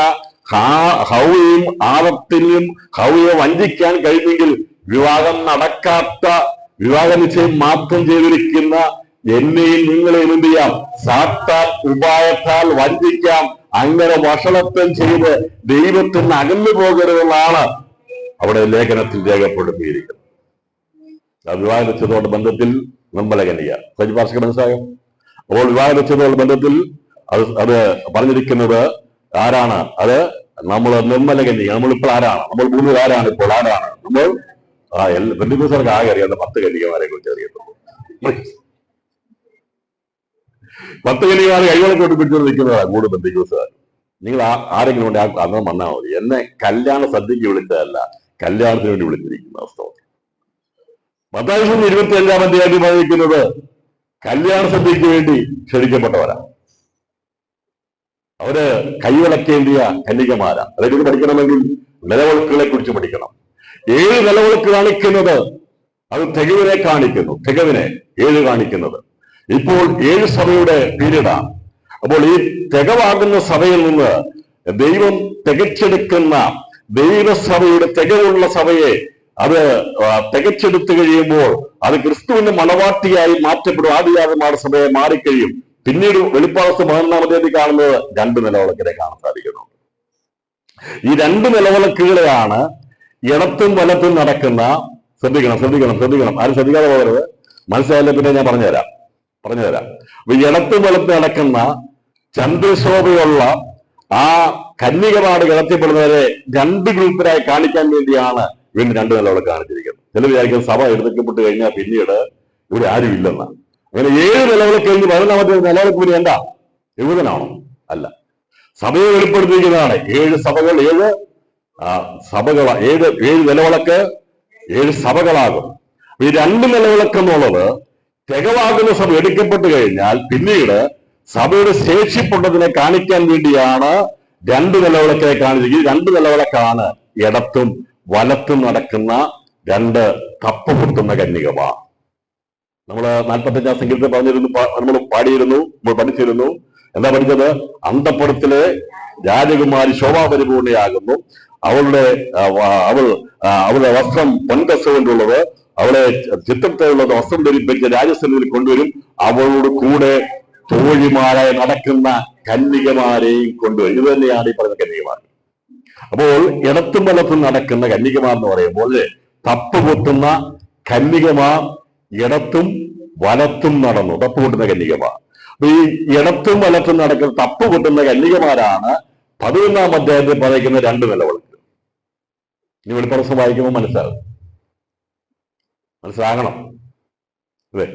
ഹൗവയും ആദത്തിനും ഹൗവയെ വഞ്ചിക്കാൻ കഴിഞ്ഞെങ്കിൽ വിവാഹം നടക്കാത്ത വിവാഹ നിശ്ചയം മാത്രം ചെയ്തിരിക്കുന്ന എന്നെയും നിങ്ങളെയും എന്ത് ചെയ്യാം? സാത്താൻ ഉപായത്താൽ വഞ്ചിക്കാം. അങ്ങനെ വഷളത്വം ചെയ്ത് ദൈവത്തിന് അകന്നു പോകരുതെന്നാണ് അവിടെ ലേഖനത്തിൽ രേഖപ്പെടുത്തിയിരിക്കുന്നത്. വിവാഹ നിശ്ചയത്തോടെ ബന്ധത്തിൽ നിർമ്മല കന്യക സജിഭാഷക്ക് മനസ്സിലായോ? അപ്പോൾ വിവാഹ നിശ്ചയത്തോടെ ബന്ധത്തിൽ അത് പറഞ്ഞിരിക്കുന്നത് ആരാണ്? അത് നമ്മൾ നിർമ്മല കന്യക. നമ്മളിപ്പോൾ ആരാണ്? നമ്മൾ ഭൂമിയിൽ ആരാണ്? ഇപ്പോൾ ആരാണ് നമ്മൾ? ബന്ധുക്കർക്ക് ആകെ അറിയാവുന്ന 10 കന്യകമാരെ കുറിച്ച് അറിയത്തുള്ളൂ. 10 കന്യകമാരെ കൈകളൊക്കെ കൊണ്ട് പിടിച്ചു നിൽക്കുന്നതാണ് കൂടുതൽ ബന്ധുക്കോസുകാർ. നിങ്ങൾ ആരെങ്കിലും കൊണ്ട് അന്ന് വന്നാൽ മതി. എന്നെ കല്യാണ സദ്യക്ക് വിളിച്ചതല്ല, കല്യാണത്തിന് വേണ്ടി വിളിച്ചിരിക്കുന്ന അവസ്ഥ. മത്തായി 25-ാം അധ്യായത്തിൽ പറഞ്ഞിരിക്കുന്നത് കല്യാണ സദ്യക്ക് വേണ്ടി ക്ഷണിക്കപ്പെട്ടവരാണ്. അവര് കൈവിളക്കേണ്ടിയ കന്യകമാരാ. അതെക്കുറിച്ച് പഠിക്കണമെങ്കിൽ നിലവിളക്കുകളെ കുറിച്ച് പഠിക്കണം. 7 നിലവിളക്ക് കാണിക്കുന്നത് അത് തികവിനെ കാണിക്കുന്നു. തികവിനെ 7 കാണിക്കുന്നത് ഇപ്പോൾ 7 സഭയുടെ പീരീഡാണ്. അപ്പോൾ ഈ തികവാകുന്ന സഭയിൽ നിന്ന് ദൈവം തികച്ചെടുക്കുന്ന ദൈവസഭയുടെ തികവുള്ള സഭയെ അത് തികച്ചെടുത്തു കഴിയുമ്പോൾ അത് ക്രിസ്തുവിന്റെ മണവാട്ടിയായി മാറ്റപ്പെടും. ആദിയാകന്മാർ സഭയെ മാറിക്കഴിയും. പിന്നീട് വെളിപ്പാട് 11-ാം അധ്യായത്തിൽ കാണുന്നത് 2 നിലവിളക്കിനെ കാണാൻ സാധിക്കുന്നു. ഈ 2 നിലവിളക്കുകളെയാണ് ഇടത്തും വലത്തും നടക്കുന്ന ശ്രദ്ധിക്കണം. ആരും ശ്രദ്ധിക്കാതെ പോകരുത്. മനസ്സിലായാലും പിന്നെ ഞാൻ പറഞ്ഞുതരാം. അപ്പൊ ഇടത്തും വലത്തും നടക്കുന്ന ചന്ദ്രശോഭയുള്ള ആ കന്യകമാട് കിടത്തിപ്പെടുന്നവരെ 2 ഗ്രൂപ്പിനായി കാണിക്കാൻ വേണ്ടിയാണ് വീണ്ടും 2 നിലവിളക്ക് കാണിച്ചിരിക്കുന്നത്. ചില വിചാരിക്കുന്ന സഭ എടുക്കപ്പെട്ട് കഴിഞ്ഞാൽ പിന്നീട് ഇവിടെ ആരും ഇല്ലെന്നാണ്. അങ്ങനെ 7 നിലവിളക്ക് കഴിഞ്ഞ് 11-ാമത്തെ നിലവിളക്ക് പിന്നെ എന്താ? യഹൂദനാണോ? അല്ല, സഭയെ വെളിപ്പെടുത്തിയിരിക്കുന്നതാണ്. 7 സഭകൾ, 7 നിലവിളക്ക് 7 സഭകളാകും. ഈ 2 നിലവിളക്ക് എന്നുള്ളത് തികവാകുന്ന സഭ എടുക്കപ്പെട്ട് കഴിഞ്ഞാൽ പിന്നീട് സഭയുടെ ശേഷിപ്പുള്ളതിനെ കാണിക്കാൻ വേണ്ടിയാണ് 2 നിലവിളക്കെ കാണിച്ചിരിക്കുന്നത്. 2 നിലവിളക്കാണ് ഇടത്തും വലത്തും നടക്കുന്ന 2 തപ്പ പൊട്ടുന്ന കന്യകമാർ. നമ്മൾ 45-ാം സംഗീതത്തിൽ പറഞ്ഞിരുന്നു, നമ്മൾ പാടിയിരുന്നു, നമ്മൾ പഠിച്ചിരുന്നു. എന്താ പഠിച്ചത്? അന്തപ്പുരത്തിലെ രാജകുമാരി ശോഭാപരിപൂർണയാകുന്നു. അവളുടെ വസ്ത്രം പൊൻകസ കൊണ്ടുള്ളത്, അവളെ ചിത്രത്തിലുള്ളത് വസ്ത്രം ധരിപ്പിച്ച് രാജസന്നിധിയിൽ കൊണ്ടുവരും. അവളോട് കൂടെ തോഴിമാരായി നടക്കുന്ന കന്യകമാരെയും കൊണ്ടുവരും. ഇത് തന്നെയാണ് ഈ പറയുന്ന കന്യകമാർ. അപ്പോൾ ഇടത്തും വലത്തും നടക്കുന്ന കന്യകമാർ എന്ന് പറയുമ്പോൾ തപ്പ് പൊട്ടുന്ന കന്യകമാർ ഇടത്തും വലത്തും നടന്നു. തപ്പ് പൊട്ടുന്ന കന്യകമാർ. ഈ ഇടത്തും വലത്തും നടക്കുന്ന തപ്പ് കൊട്ടുന്ന കന്യകമാരാണ് 11-ാം അധ്യായത്തിൽ പറയുന്ന 2 നിലവിളക്ക്. ഇനി വെളിപ്പുറം വായിക്കുമ്പോൾ മനസ്സിലാകണം. അതെ,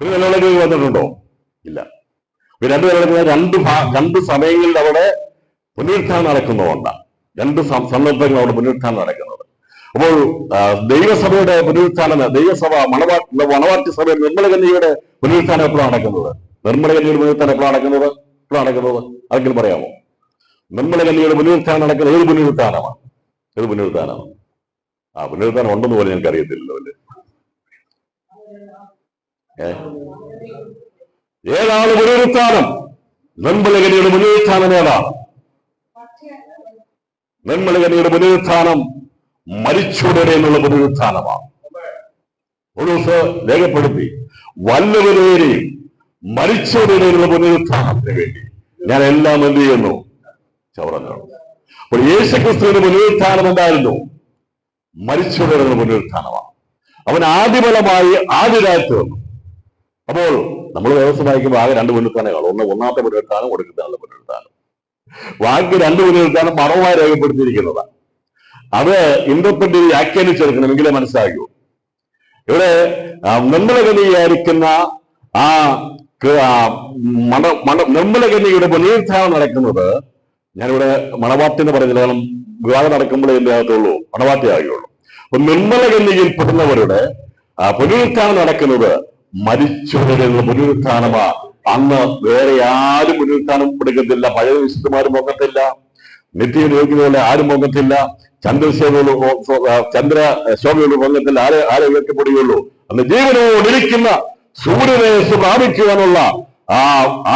ഒരു നിലവിളക്ക് വന്നിട്ടുണ്ടോ? ഇല്ല. 2 നിലവിളക്ക് രണ്ട് സമയങ്ങളിൽ അവിടെ പുനരുത്ഥാനം നടക്കുന്നതുകൊണ്ടാണ്. 2 സന്ദർഭങ്ങൾ അവിടെ പുനരുത്ഥാനം നടക്കുന്നത്. അപ്പോൾ ദൈവസഭയുടെ പുനരുത്ഥാനം, ദൈവസഭ മണവാട്ടി സഭയുടെ നിർമ്മലകന്യയുടെ പുനരുത്ഥാനം എപ്പോഴാണ് നടക്കുന്നത്? നിർമ്മലകന്യയുടെ പുനരുത്ഥാനം എപ്പോഴാണ് നടക്കുന്നത്? ആർക്കെങ്കിലും പറയാമോ? നിർമ്മലകന്യയുടെ പുനരുത്ഥാനം നടക്കുന്നത് ഏത് പുനരുത്ഥാനമാണ്? പുനരുത്ഥാനം ഉണ്ടെന്ന് പോലെ ഞങ്ങൾക്ക് അറിയത്തില്ലല്ലോ അല്ലേ. ഏതാണ് പുനരുത്ഥാനം? നിർമ്മലകന്യയുടെ പുനരുത്ഥാനം ഏതാണ്? നിർമ്മലകന്യയുടെ പുനരുത്ഥാനം മരിച്ചവരുടെ എന്നുള്ള പുനരുത്ഥാനമാണ്. പൗലോസ് രേഖപ്പെടുത്തി, വല്ലവരെയും മരിച്ചവരുടെ എന്നുള്ള പുനരുത്ഥാനത്തിന് വേണ്ടി ഞാൻ എല്ലാം എന്ത് ചെയ്യുന്നു? ചവറഞ്ഞു. അപ്പോൾ യേശുക്രിസ്തുവിന്റെ പുനരുത്ഥാനം എന്തായിരുന്നു? മരിച്ചവരുടെ പുനരുത്ഥാനമാണ്. അവൻ ആദിഫലമായി ആദ്യരാജ്യത്ത് വന്നു. അപ്പോൾ നമ്മൾ വ്യവസ്ഥ വായിക്കുമ്പോൾ ആകെ 2 പുനരുത്ഥാനങ്ങൾ. ഒന്നാമത്തെ പുനരുത്ഥാനം, ഒടുക്കത്താനുള്ള പുനരുത്ഥാനം. ബാക്കി 2 പുനരുത്ഥാനം മറവായി രേഖപ്പെടുത്തിയിരിക്കുന്നതാണ്. അത് ഇന്റർപ്രറ്റ് വ്യാഖ്യാനിച്ചെടുക്കണമെങ്കിലേ മനസ്സിലാകൂ. ഇവിടെ നിർമ്മലകന്യയായിരിക്കുന്ന ആ നിർമ്മലകന്യയുടെ പുനരുത്ഥാനം നടക്കുന്നത്, ഞാനിവിടെ മണവാട്ടി എന്ന് പറയുന്നില്ല, കാരണം വിവാഹം നടക്കുമ്പോഴേ എന്റെ അകത്തുള്ളൂ മണവാട്ടി ആകുകയുള്ളൂ. അപ്പൊ നിർമ്മലകന്യയിൽ പെടുന്നവരുടെ പുനരുത്ഥാനം നടക്കുന്നത് മരിച്ചവരുടെ പുനരുത്ഥാനമാ. അന്ന് വേറെ ആരും പുനരുത്ഥാനം എടുക്കത്തില്ല. പഴയ വിശുദ്ധമാരും പൊങ്ങത്തില്ല, നിത്യയോഗ്യതയുള്ള ആരും പൊങ്ങത്തില്ല, ചന്ദ്രശോഭയുള്ള പൊങ്ങത്തില്ല. ആരെ ഉയർത്തപ്പെടുകയുള്ളൂ? അന്ന് ജീവനോടിരിക്കുന്ന സൂര്യനെ പ്രാപിക്കുവാനുള്ള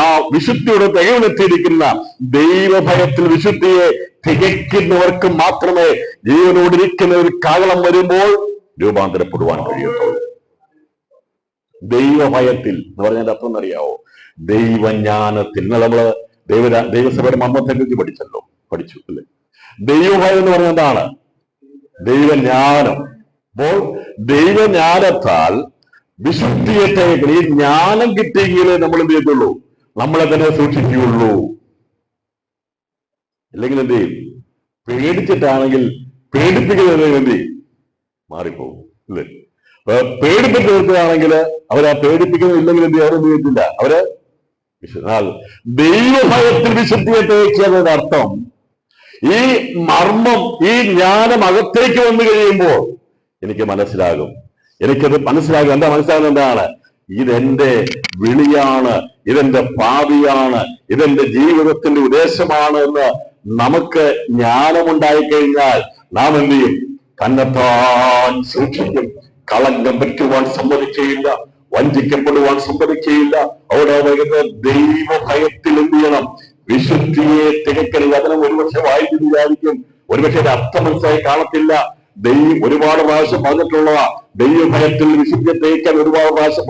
ആ വിശുദ്ധിയുടെ തികവിനെത്തിയിരിക്കുന്ന ദൈവഭയത്തിൽ വിശുദ്ധിയെ തികയ്ക്കുന്നവർക്ക് മാത്രമേ ജീവനോടിരിക്കുന്ന ഒരു കാലം വരുമ്പോൾ രൂപാന്തരപ്പെടുവാൻ കഴിയത്തുള്ളൂ. ദൈവഭയത്തിൽ എന്ന് പറഞ്ഞാൽ അർത്ഥം എന്നറിയാവോ? ദൈവജ്ഞാനത്തിൽ. നമ്മള് ദൈവസഭയുടെ മർമ്മത്തെക്കുറിച്ച് പഠിച്ചു അല്ലേ? ദൈവഭയം എന്ന് പറഞ്ഞാൽ എന്താണ്? ദൈവജ്ഞാനം. അപ്പോൾ ദൈവജ്ഞാനത്താൽ വിശുദ്ധിയെ തികയ്ക്കണം. ഈ ജ്ഞാനം കിട്ടിയെങ്കിലേ നമ്മൾ എന്ത് ചെയ്യത്തുള്ളൂ? നമ്മളെ തന്നെ സൂക്ഷിക്കുകയുള്ളൂ. ഇല്ലെങ്കിൽ എന്ത് ചെയ്യും? പേടിച്ചിട്ടാണെങ്കിൽ പേടിപ്പിക്കുന്നത് എന്ത് ചെയ്യും? മാറിപ്പോകും അല്ലേ? പേടിപ്പിച്ച് നിർത്തുകയാണെങ്കിൽ അവരാ പേടിപ്പിക്കുന്നില്ലെങ്കിൽ എന്ത് ചെയ്യാൻ ചെയ്യത്തില്ല. അവര് ദൈവഭയത്തിൽ വിശുദ്ധിയെ തികയ്ക്കുന്നതിന്റെ അർത്ഥം, ഈ മർമ്മം, ഈ ജ്ഞാനം അകത്തേക്ക് വന്നു കഴിയുമ്പോൾ എനിക്കത് മനസ്സിലാകും. എന്താ മനസ്സിലാകുന്നത്? എന്താണ്? ഇതെന്റെ വിളിയാണ്, ഇതെന്റെ ഭാവിയാണ്, ഇതെന്റെ ജീവിതത്തിന്റെ ഉദ്ദേശമാണ് എന്ന് നമുക്ക് ജ്ഞാനമുണ്ടായിക്കഴിഞ്ഞാൽ നാം എന്ത് ചെയ്യും? തന്നെത്താൻ സൂക്ഷിക്കും. കളങ്കം പറ്റുവാൻ സമ്മതിക്കുകയില്ല, വഞ്ചിക്കപ്പെടുവാൻ സമ്മതിക്കുകയില്ല. അവിടെ വരുന്ന ദൈവഭയത്തിൽ എന്ത് ചെയ്യണം? വിശുദ്ധിയെ തികക്കൽ. വചനം ഒരുപക്ഷെ വായിച്ചു വിചാരിക്കും, ഒരുപക്ഷെ അർത്ഥം മനസ്സിലായി കാണത്തില്ല. ഒരുപാട് പ്രാവശ്യം പറഞ്ഞിട്ടുള്ളതാ. ദൈവഭയത്തിൽ വിശുദ്ധിയെ തികയ്ക്കാൻ ഒരുപാട് പ്രാവശ്യം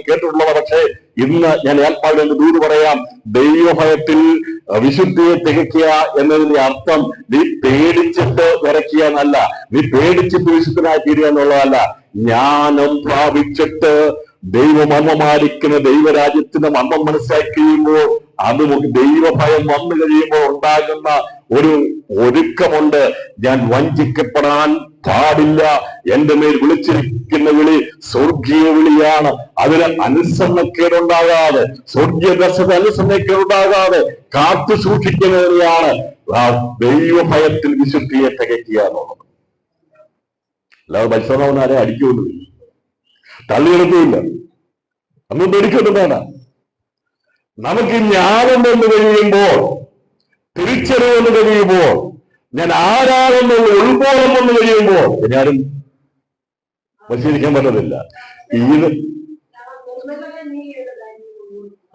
കേട്ടിട്ടുള്ളതാ. പക്ഷേ ഇന്ന് ഞാൻ ആത്മാവിൽ എന്ന് ദൂത് പറയാം, ദൈവഭയത്തിൽ വിശുദ്ധിയെ തികയ്ക്കുക എന്നതിന്റെ അർത്ഥം നീ പേടിച്ചിട്ട് വിറയ്ക്കുക എന്നല്ല, നീ പേടിച്ചിട്ട് വിശുദ്ധനായി തീരുക എന്നുള്ളതല്ല. ജ്ഞാനം പ്രാപിച്ചിട്ട് ദൈവമർമ്മമായിരിക്കുന്ന ദൈവരാജ്യത്തിന്റെ മർമ്മം മനസ്സിലാക്കി കഴിയുമ്പോൾ, അത് ദൈവഭയം വന്നു കഴിയുമ്പോൾ ഉണ്ടാകുന്ന ഒരു ഒരുക്കമുണ്ട്. ഞാൻ വഞ്ചിക്കപ്പെടാൻ പാടില്ല. എന്റെ മേൽ വിളിച്ചിരിക്കുന്ന വിളി സ്വർഗീയ വിളിയാണ്. അതിന് അനുസരണക്കേടുണ്ടാകാതെ, സ്വർഗീയ ദർശന അനുസരണക്കേടുണ്ടാകാതെ കാത്തു സൂക്ഷിക്കുന്നതിനെയാണ് ദൈവഭയത്തിൽ വിശുദ്ധിയെ തികയ്ക്കുക എന്നുള്ളത്. അല്ലാതെ മത്സരമാരെ അടിക്കൊന്നുമില്ല, തള്ളിയെടുക്കില്ല, അന്നും പേടിക്കൊന്നുണ്ടാണ്. നമുക്ക് ജ്ഞാനം വന്നു കഴിയുമ്പോൾ, തിരിച്ചറിവ് വന്നു കഴിയുമ്പോൾ, ഞാൻ ആരാണെന്നുള്ള ഉൾബോധം വന്നു കഴിയുമ്പോൾ ഞാനും വശീകരിക്കാൻ പറ്റത്തില്ല.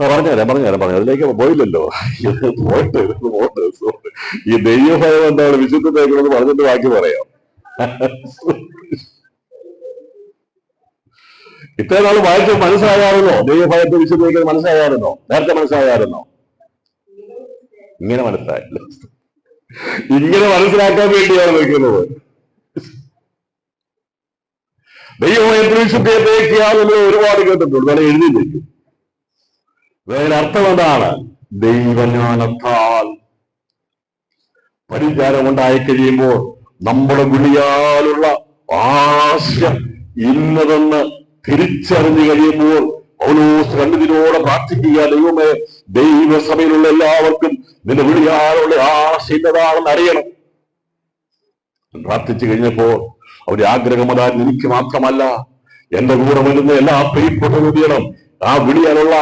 പറഞ്ഞുതരാം അതിലേക്ക് പോയില്ലല്ലോ. പോയിട്ട് ഈ ദൈവഭയം എന്താണ്, വിശുദ്ധതയെന്ന് പറഞ്ഞിട്ട് ബാക്കി പറയാം. ഇത്രയും നാൾ വായിച്ച് മനസ്സിലാകാറുന്നോ? ദൈവഭയത്തെ വിശുദ്ധീകരിക്കുന്നത് മനസ്സിലാകാറുന്നോ? നേരത്തെ മനസ്സിലാകാറുന്നോ? ഇങ്ങനെ മനസ്സിലായില്ല. ഇങ്ങനെ മനസ്സിലാക്കാൻ വേണ്ടിയാണ് നിൽക്കുന്നത്. ദൈവഭയത്തിൽ വിശുദ്ധിയെ തികയ്ക്കുക എന്നുള്ളത് ഒരുപാട് കേട്ടിട്ടുണ്ട്. നല്ല എഴുതി വെക്കും. അതിനർത്ഥം എന്താണ്? ദൈവജ്ഞാനത്താൽ പരിചാരം ഉണ്ടായി കഴിയുമ്പോൾ നമ്മുടെ വിളിയാലുള്ള ആശയം ഇന്നതെന്ന് തിരിച്ചറിഞ്ഞു കഴിയുമ്പോൾ പൗലോസ് കണ്ണുതിരോടെ പ്രാർത്ഥിക്കുക, ദൈവമേ, ദൈവസഭയിലുള്ള എല്ലാവർക്കും നിന്റെ വിളിയാലുള്ള ആശയം ഇന്നതാണെന്ന് അറിയണം. പ്രാർത്ഥിച്ചു കഴിഞ്ഞപ്പോൾ അവരുടെ ആഗ്രഹം അതായത് എനിക്ക് മാത്രമല്ല, എന്റെ കൂടെ വരുന്ന എല്ലാ പ്രിയപ്പെട്ടവരും അറിയണം ആ വിളിയാലുള്ള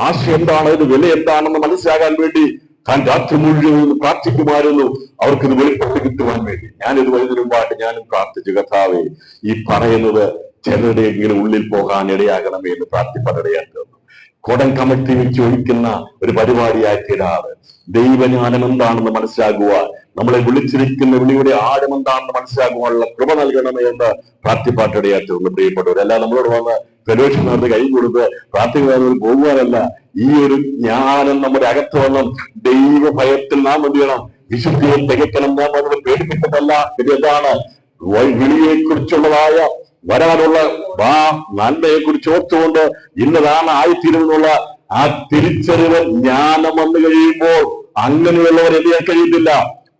ആശയം എന്താണ്, അതിന്റെ വില എന്താണെന്ന് മനസ്സിലാകാൻ വേണ്ടി താൻ രാത്രി മുഴുവൻ പ്രാർത്ഥിക്കുമായിരുന്നു, അവർക്കിത് വെളിപ്പെട്ട് കിട്ടുവാൻ വേണ്ടി. ഞാനിത് വരുന്നതിന് മുമ്പായിട്ട് ഞാനും പ്രാർത്ഥിച്ചു, കർത്താവേ, ഈ പറയുന്നത് ചിലരുടെ എങ്കിലും ഉള്ളിൽ പോകാൻ ഇടയാകണമേ എന്ന് പ്രാർത്ഥിപ്പാനിടയാക്കുന്നു. കുടം കമഴ്ത്തി വെച്ച് ഒഴിക്കുന്ന ഒരു പരിപാടിയാക്കിയിടാതെ ദൈവജ്ഞാനം എന്താണെന്ന് മനസ്സിലാകുവാൻ, നമ്മളെ വിളിച്ചിരിക്കുന്ന വിളിയുടെ ആഴം എന്താണെന്ന് മനസ്സിലാക്കുവാനുള്ള കൃപ നൽകണമേ എന്ന് പ്രാർത്ഥിപ്പാട്ടിടയാക്കുന്നു. പ്രിയപ്പെട്ടവർ, അല്ല നമ്മളോട് വന്ന് ഫെലോഷിപ്പ് നടന്ന് കൈ കൊടുത്ത് പ്രാർത്ഥിക്കുന്നതിൽ പോകുവാനല്ല, ഈ ഒരു ജ്ഞാനം നമ്മുടെ അകത്ത് വന്നും ദൈവഭയത്തിൽ നാം എന്ത് ചെയ്യണം? വിശുദ്ധിയെ തികയ്ക്കണം. നാം അതിനെ പേടിപ്പിക്കുന്നതല്ല. ഇത് എന്താണ്? വിളിയെ കുറിച്ചുള്ളതായ വരാനുള്ള നന്മയെ കുറിച്ച് ഓർത്തുകൊണ്ട് ഇന്നതാണ് ആയിത്തീരുമെന്നുള്ള ആ തിരിച്ചറിവ് ജ്ഞാനം വന്നു കഴിയുമ്പോൾ അങ്ങനെയുള്ളവർ എന്ത് ചെയ്യാൻ കഴിയത്തില്ല,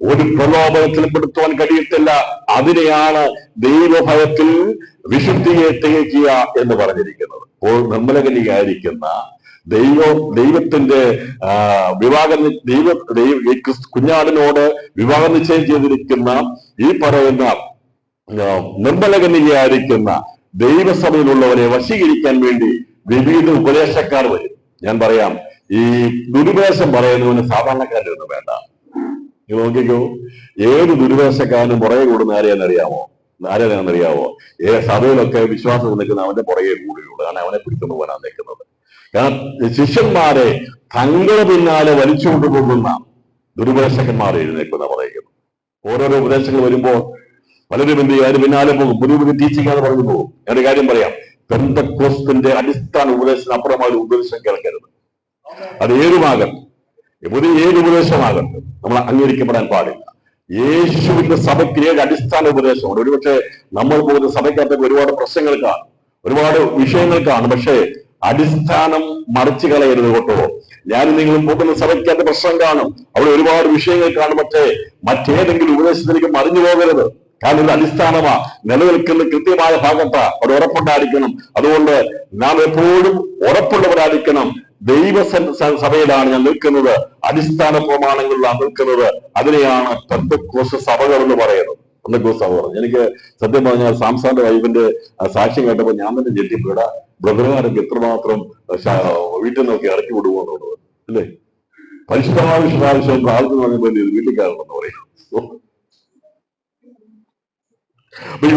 ഒരു പ്രലോഭനത്തിലും പെടുത്തുവാൻ കഴിയത്തില്ല. അതിനെയാണ് ദൈവഭയത്തിൽ വിശുദ്ധിയെ തികയ്ക്കുക എന്ന് പറഞ്ഞിരിക്കുന്നത്. അപ്പോൾ നിർമ്മലകനിയായിരിക്കുന്ന ദൈവത്തിന്റെ കുഞ്ഞാടിനോട് വിവാഹം നിശ്ചയം ചെയ്തിരിക്കുന്ന ഈ പറയുന്ന നിർമ്മലകന്യകയായിരിക്കുന്ന ദൈവസഭയിലുള്ളവരെ വശീകരിക്കാൻ വേണ്ടി വിവിധ ഉപദേശക്കാർ വരും. ഞാൻ പറയാം, ഈ ദുരുപദേശം പറയുന്നവന് സാധാരണക്കാരൊന്നും വേണ്ട. നിങ്ങൾ നോക്കിക്കോ, ഏത് ദുരുപദേശക്കാരനും പുറകെ കൂടുന്ന ആരെയാണെന്നറിയാമോ? സഭയിലൊക്കെ വിശ്വാസം നിൽക്കുന്ന അവന്റെ പുറകെ കൂടുകയുള്ളൂ. കാരണം അവനെ പിടിക്കുന്നു പോകാൻ നിൽക്കുന്നത്. കാരണം ശിഷ്യന്മാരെ തങ്ങളുടെ പിന്നാലെ വലിച്ചുകൊണ്ട് പോകുന്ന ദുരുപദേശകന്മാരെ എഴുന്നേക്കുന്ന പറയുന്നു. ഓരോരോ ഉപദേശങ്ങൾ വരുമ്പോൾ പലരും എന്ത് ചെയ്യും? അതിന് പിന്നാലെ പോകും. പുതിയ പുതിയ ടീച്ചിങ് എന്ന് പറഞ്ഞു പോകും. ഞാനൊരു കാര്യം പറയാം, പെന്തക്കോസ്തിന്റെ അടിസ്ഥാന ഉപദേശത്തിന് അപ്പുറമായ ഉപദേശം കേൾക്കരുത്. അത് ഏതുമാകട്ടെ, പുതിയ ഏത് ഉപദേശമാകട്ടെ, നമ്മൾ അംഗീകരിക്കപ്പെടാൻ പാടില്ല. യേശുവിന്റെ സഭയ്ക്ക് ഏത് അടിസ്ഥാന ഉപദേശമുണ്ട്. ഒരുപക്ഷെ നമ്മൾ പോകുന്ന സഭയ്ക്കകത്തൊക്കെ ഒരുപാട് പ്രശ്നങ്ങൾ കാണും, ഒരുപാട് വിഷയങ്ങൾ കാണും. പക്ഷേ അടിസ്ഥാനം മറിച്ചു കളയരുത് കേട്ടോ. ഞാനും നിങ്ങളും പോകുന്ന സഭയ്ക്കകത്ത് പ്രശ്നം കാണും, അവിടെ ഒരുപാട് വിഷയങ്ങൾ കാണും. പക്ഷേ മറ്റേതെങ്കിലും ഉപദേശത്തിലേക്ക് മറിഞ്ഞു പോകരുത്. കാരണം ഇത് അടിസ്ഥാനമാ, നിലനിൽക്കുന്ന കൃത്യമായ ഭാഗത്താ അവിടെ ഉറപ്പുണ്ടായിരിക്കണം. അതുകൊണ്ട് നാം എപ്പോഴും ഉറപ്പുള്ളവരായിരിക്കണം. ദൈവസഭയിലാണ് ഞാൻ നിൽക്കുന്നത്, അടിസ്ഥാന പ്രമാണങ്ങളിലാണ് നിൽക്കുന്നത്. അതിനെയാണ് പെന്തക്കോസ്ത് സഭകൾ എന്ന് പറയുന്നത്. പെന്തക്കോസ്ത് സഭ പറഞ്ഞു. എനിക്ക് സത്യം പറഞ്ഞാൽ സാംസാന്റെ വൈഫിന്റെ സാക്ഷ്യം കേട്ടപ്പോൾ ഞാൻ തന്നെ ഞെട്ടിപ്പോടാ. ബ്രദറുകാരൊക്കെ എത്രമാത്രം വീട്ടിൽ നിന്നൊക്കെ ഇറക്കി വിടുമെന്നുള്ളത് അല്ലേ? പരിശുദ്ധമാവശ്യം പ്രാർത്ഥന പറഞ്ഞപ്പോൾ വീട്ടിൽ കയറണമെന്ന് പറയും.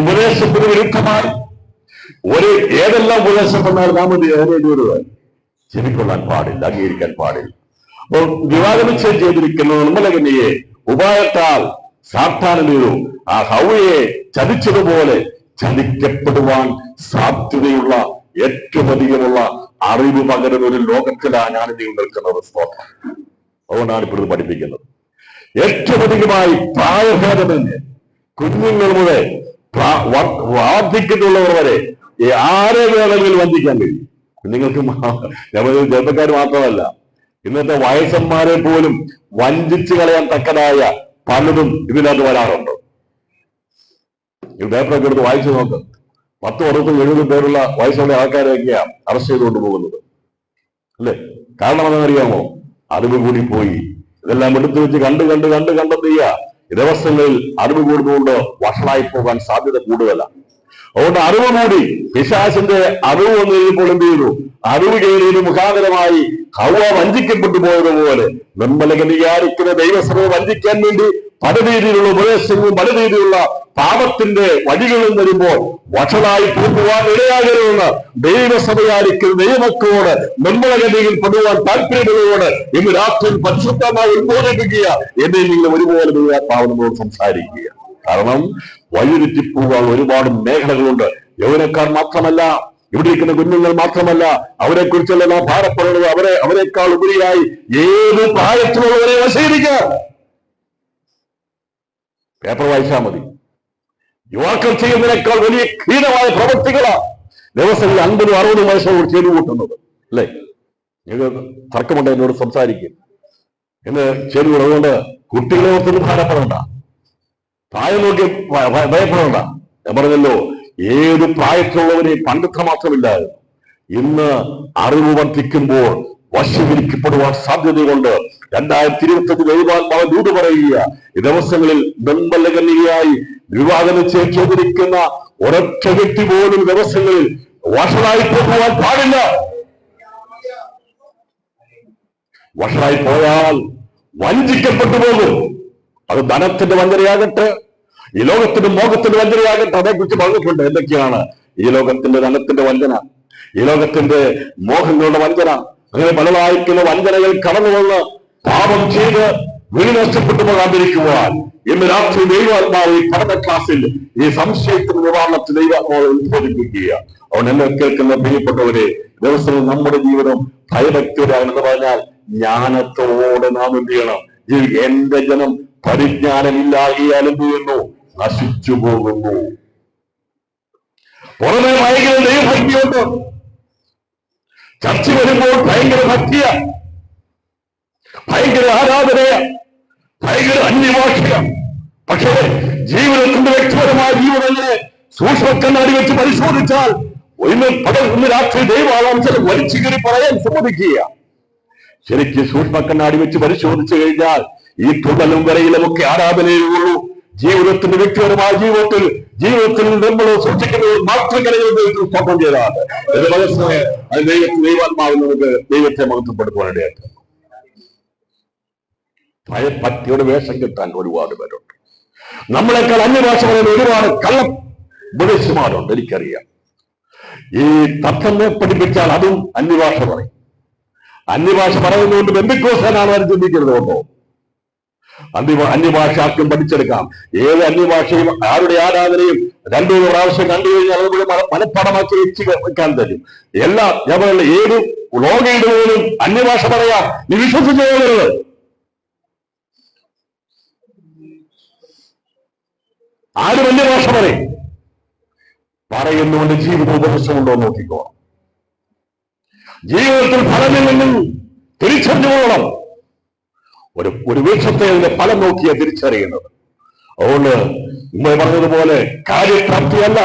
ഉപദേശത്തിന് വിരുദ്ധമായി ഏതെല്ലാം ഉപദേശം വന്നാൽ നാം ചെവിക്കൊള്ളാൻ പാടില്ല, അംഗീകരിക്കാൻ പാടില്ല. അപ്പോൾ വിവാഹം നിശ്ചയം ചെയ്തിരിക്കുന്ന നിർമ്മലകന്യയെ ഉപായത്താൽ സാത്താനെതിരു ആ ഹൗവയെ ചതിച്ചതുപോലെ ചതിക്കപ്പെടുവാൻ സാധ്യതയുള്ള ഏറ്റവും അധികമുള്ള അറിവ് പകരുന്ന ഒരു ലോകത്തിലാണ് ഞാൻ നിങ്ങൾ നിൽക്കുന്നത്. സ്തോത്രം. അതുകൊണ്ടാണ് ഇപ്പോൾ ഇത് പഠിപ്പിക്കുന്നത്. ഏറ്റവും അധികമായി പ്രായഭേദമന്യേ കുഞ്ഞുങ്ങൾ മുതൽ വാർദ്ധക്യത്തിലുള്ളവർ വരെ ആരെ വേണമെങ്കിലും വഞ്ചിക്കാൻ കഴിയും. നിങ്ങൾക്ക് ചെറുപ്പക്കാർ മാത്രമല്ല, ഇന്നത്തെ വയസ്സന്മാരെ പോലും വഞ്ചിച്ചു കളയാൻ തക്കതായ പലതും ഇതിനകത്ത് വരാറുണ്ട്. ഈ പേപ്പറൊക്കെ എടുത്ത് വായിച്ചു നോക്ക്. 10, 60, 70 പേരുള്ള വയസ്സുള്ള ആൾക്കാരെയൊക്കെയാണ് അറസ്റ്റ് ചെയ്തുകൊണ്ട് പോകുന്നത് അല്ലേ? കാരണം എന്താണെന്നറിയാമോ? അറിവ് കൂടി പോയി. ഇതെല്ലാം എടുത്തു വെച്ച് കണ്ടെന്ത് ചെയ്യുക? ദിവസങ്ങളിൽ അറിവ് കൂടുന്നതുകൊണ്ട് വഷളായി പോകാൻ സാധ്യത കൂടുതലാണ്. അതുകൊണ്ട് അറിവ് കൂടി പിശാചിന്റെ അറിവ് വന്നു കഴിയുമ്പോൾ എന്ത് ചെയ്തു? അറിവ് കയറിയത് മുഖാന്തരമായി ഹവ്വ വഞ്ചിക്കപ്പെട്ടു പോയതുപോലെ നിർമ്മലകനിയായിരിക്കുന്ന ദൈവസഭയെ വഞ്ചിക്കാൻ വേണ്ടി പല രീതിയിലുള്ള ഉപദേശങ്ങളും പല രീതിയിലുള്ള പാപത്തിന്റെ വഴികളും വരുമ്പോൾ വഷളായി പോകുവാൻ ഇടയാകരുതെന്ന് ദൈവസഭയായിരിക്കുന്ന ദൈവമക്കളോട് നിർമ്മലഗതിയിൽ പെടുവാൻ താല്പര്യമുള്ളവരോട് ഇന്ന് രാത്രി പരിശുദ്ധമായി ഉത്ബോധിപ്പിക്കുക. എന്നെ നിങ്ങൾ ഒരുപോലെ ദൈവാത്മാവിനോട് സംസാരിക്കുക. കാരണം വഴിതെറ്റിപ്പോകാൻ ഒരുപാട് മേഖലകളുണ്ട്. യൗവനക്കാർ മാത്രമല്ല, ഇവിടെ ഇരിക്കുന്ന കുഞ്ഞുങ്ങൾ മാത്രമല്ല, അവരെ കുറിച്ചുള്ള നാം ഭാരപ്പെടുന്നത് അവരെക്കാൾ ഉപരിയായി ഏത് പ്രായത്തിലുള്ളവരെ വശീകരിക്കുക. പേപ്പർ വായിച്ചാൽ മതി. യുവാക്കൾ ചെയ്യുന്നതിനേക്കാൾ വലിയ ഹീനമായ പ്രവൃത്തികളാണ് ദിവസങ്ങളിൽ 50, 60 വയസ്സോട് ചെയ്തു കൂട്ടുന്നത് അല്ലേ? നിങ്ങൾക്ക് തർക്കമുണ്ട് എന്നോട് സംസാരിക്കും എന്ന് ശരിയുള്ളൂ. അതുകൊണ്ട് കുട്ടികളെ ഓർത്തൊന്നും ഭാരപ്പെടണ്ട, പ്രായം നോക്കി ഭയപ്പെടണ്ട. ഞാൻ പറഞ്ഞല്ലോ, ഏത് പ്രായത്തിലുള്ളവരെ പണ്ടത്തെ മാത്രമില്ലായിരുന്നു. ഇന്ന് അറിവ് വർദ്ധിക്കുമ്പോൾ വശീകരിക്കപ്പെടുവാൻ സാധ്യതയുണ്ട്. 2025 ദൈവാത്മാവ് ദൂത് പറയുക, ഈ ദിവസങ്ങളിൽ ബന്ധലകന്യകയായി വിവാഹം ചെയ്തിരിക്കുന്ന ഒരൊറ്റ വ്യക്തി പോലും ദിവസങ്ങളിൽ വഷളായി പോകുവാൻ പാടില്ല. വഷളായി പോയാൽ വഞ്ചിക്കപ്പെട്ടു പോകും. അത് ധനത്തിന്റെ വഞ്ചനയാകട്ടെ, ഈ ലോകത്തിന്റെ മോഹത്തിന്റെ വഞ്ചനയാകട്ടെ. അതേക്കുറിച്ച് പറഞ്ഞിട്ടുണ്ട്. എന്തൊക്കെയാണ് ഈ ലോകത്തിന്റെ ധനത്തിന്റെ വഞ്ചന, ഈ ലോകത്തിന്റെ മോഹങ്ങളുടെ വഞ്ചന, അങ്ങനെ പലതായിരിക്കുന്ന വഞ്ചനകൾ കടന്നു വന്ന് പാപം ചെയ്ത് വിളി നഷ്ടപ്പെട്ടു പോകാതിരിക്കുവാൻ ഇന്ന് രാത്രി ദൈവാത്മാവ് ഈ പഠന ക്ലാസ്സിൽ ഈ സംശയത്തിന് നിവാരണത്തിന് ദൈവാത്മാവ് ഉത്ബോധിപ്പിക്കുക. അതുകൊണ്ട് എന്നെ കേൾക്കുന്ന പ്രിയപ്പെട്ടവരെ, ദിവസവും നമ്മുടെ ജീവിതം ഭയഭക്തിയോടാണെന്ന് പറഞ്ഞാൽ ജ്ഞാനത്തോടെ നാം എന്ത് ചെയ്യണം? എന്റെ ജനം പരിജ്ഞാനമില്ലാകിയാൽ എന്ത് ചെയ്യുന്നു? നശിച്ചു പോകുന്നു. പുറമെ ഭയങ്കര ദൈവഭക്തിയുണ്ട്, ചർച്ച വരുമ്പോൾ ഭയങ്കര ഭക്തിയ, ഭയങ്കര ആരാധനയ, ഭയങ്കര അന്യഭാഷിക. പക്ഷേ ജീവിതത്തിന്റെ വ്യക്തിപരമായ ജീവിതങ്ങളെ സൂക്ഷ്മക്കണ്ണാടി വെച്ച് പരിശോധിച്ചാൽ ഇന്ന് രാത്രി ദൈവാംശം വലിച്ചു കയറി പറയാൻ സമ്മതിക്കുക. ശരിക്കും സൂക്ഷ്മക്കണ്ണാടി വെച്ച് പരിശോധിച്ചു കഴിഞ്ഞാൽ ഈ തുള്ളലും വരയിലും ഒക്കെ ആരാധനയുള്ളൂ. ജീവിതത്തിന്റെ വ്യക്തിപരമായ ജീവിതത്തിൽ നമ്മൾ സൂക്ഷിക്കുന്നത് മാത്രം സ്തോത്രം ചെയ്താണ്. ദൈവാത്മാവിൽ നമുക്ക് ദൈവത്തെ മഹത്വപ്പെടുത്തുവാനിടയായിട്ട് ഭയഭക്തിയുടെ വേഷം കിട്ടാൻ ഒരുപാട് പേരുണ്ട്. നമ്മളെക്കാൾ അന്യഭാഷ പറയുന്ന ഒരുപാട് കള്ള ഉപദേശിമാരുണ്ട്. എനിക്കറിയാം. ഈ തത്വത്തെ പഠിപ്പിച്ചാൽ അതും അന്യഭാഷ പറയും. അന്യഭാഷ പറയുന്നതുകൊണ്ട് ബന്ധുക്കോസാനാണ് അവർ ചിന്തിക്കുന്നത്. കൊണ്ടോ അന്യഭാഷ പഠിച്ചെടുക്കാം. ഏത് അന്യഭാഷയും ആരുടെ ആരാധനയും 2-3 പ്രാവശ്യം കണ്ടു കഴിഞ്ഞാൽ അതുപോലെ മനഃപ്പാടമാക്കി വെച്ച് വെക്കാൻ തരും. എല്ലാം ഞാൻ പറയുന്നത്, ഏത് ലോകയുടെ പോലും അന്യഭാഷ പറയാം, നീ വിശ്വസിച്ചു പോകരുത്. ആരും അന്യഭാഷ പറയും. പറയുന്നുകൊണ്ട് ജീവിത ഉപദേശമുണ്ടോ നോക്കിക്കോ. ജീവിതത്തിൽ ഫലമില്ലെങ്കിൽ തിരിച്ചറിഞ്ഞുകൊള്ളണം. ഒരു വൃക്ഷത്തെ അതിന്റെ ഫലം നോക്കിയാ തിരിച്ചറിയുന്നത്. അതുകൊണ്ട് മുമ്പേ പറഞ്ഞതുപോലെ കാര്യപ്രാപ്തിയല്ല,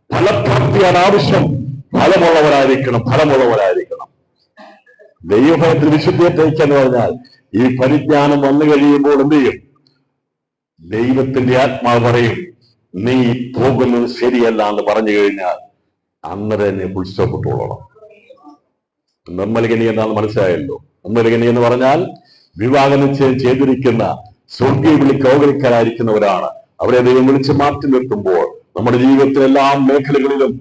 ഫലപ്രാപ്തിയാണ് ആവശ്യം. ഫലമുള്ളവരായിരിക്കണം. ദൈവഭയത്തിൽ വിശുദ്ധിയെ തയ്ക്കാന്ന് പറഞ്ഞാൽ ഈ പരിജ്ഞാനം വന്നു കഴിയുമ്പോൾ എന്ത് ചെയ്യും? ദൈവത്തിന്റെ ആത്മാവ് പറയും, നീ പോകുന്നത് ശരിയല്ല എന്ന് പറഞ്ഞു കഴിഞ്ഞാൽ അന്നേരം എന്നെ പുൽസ്റ്റോപ്പിട്ടുള്ളണം. നിർമ്മലഗനി എന്നാണ് മനസ്സിലായല്ലോ. നിർമ്മലഗനി എന്ന് പറഞ്ഞാൽ വിവാഹ നിശ്ചയം ചെയ്തിരിക്കുന്ന സ്വർഗീയ വിളി കൗകര്യക്കാരായിരിക്കുന്നവരാണ്. അവരെ ദൈവം വിളിച്ച് മാറ്റി നിർത്തുമ്പോൾ നമ്മുടെ ജീവിതത്തിലെ എല്ലാ മേഖലകളിലും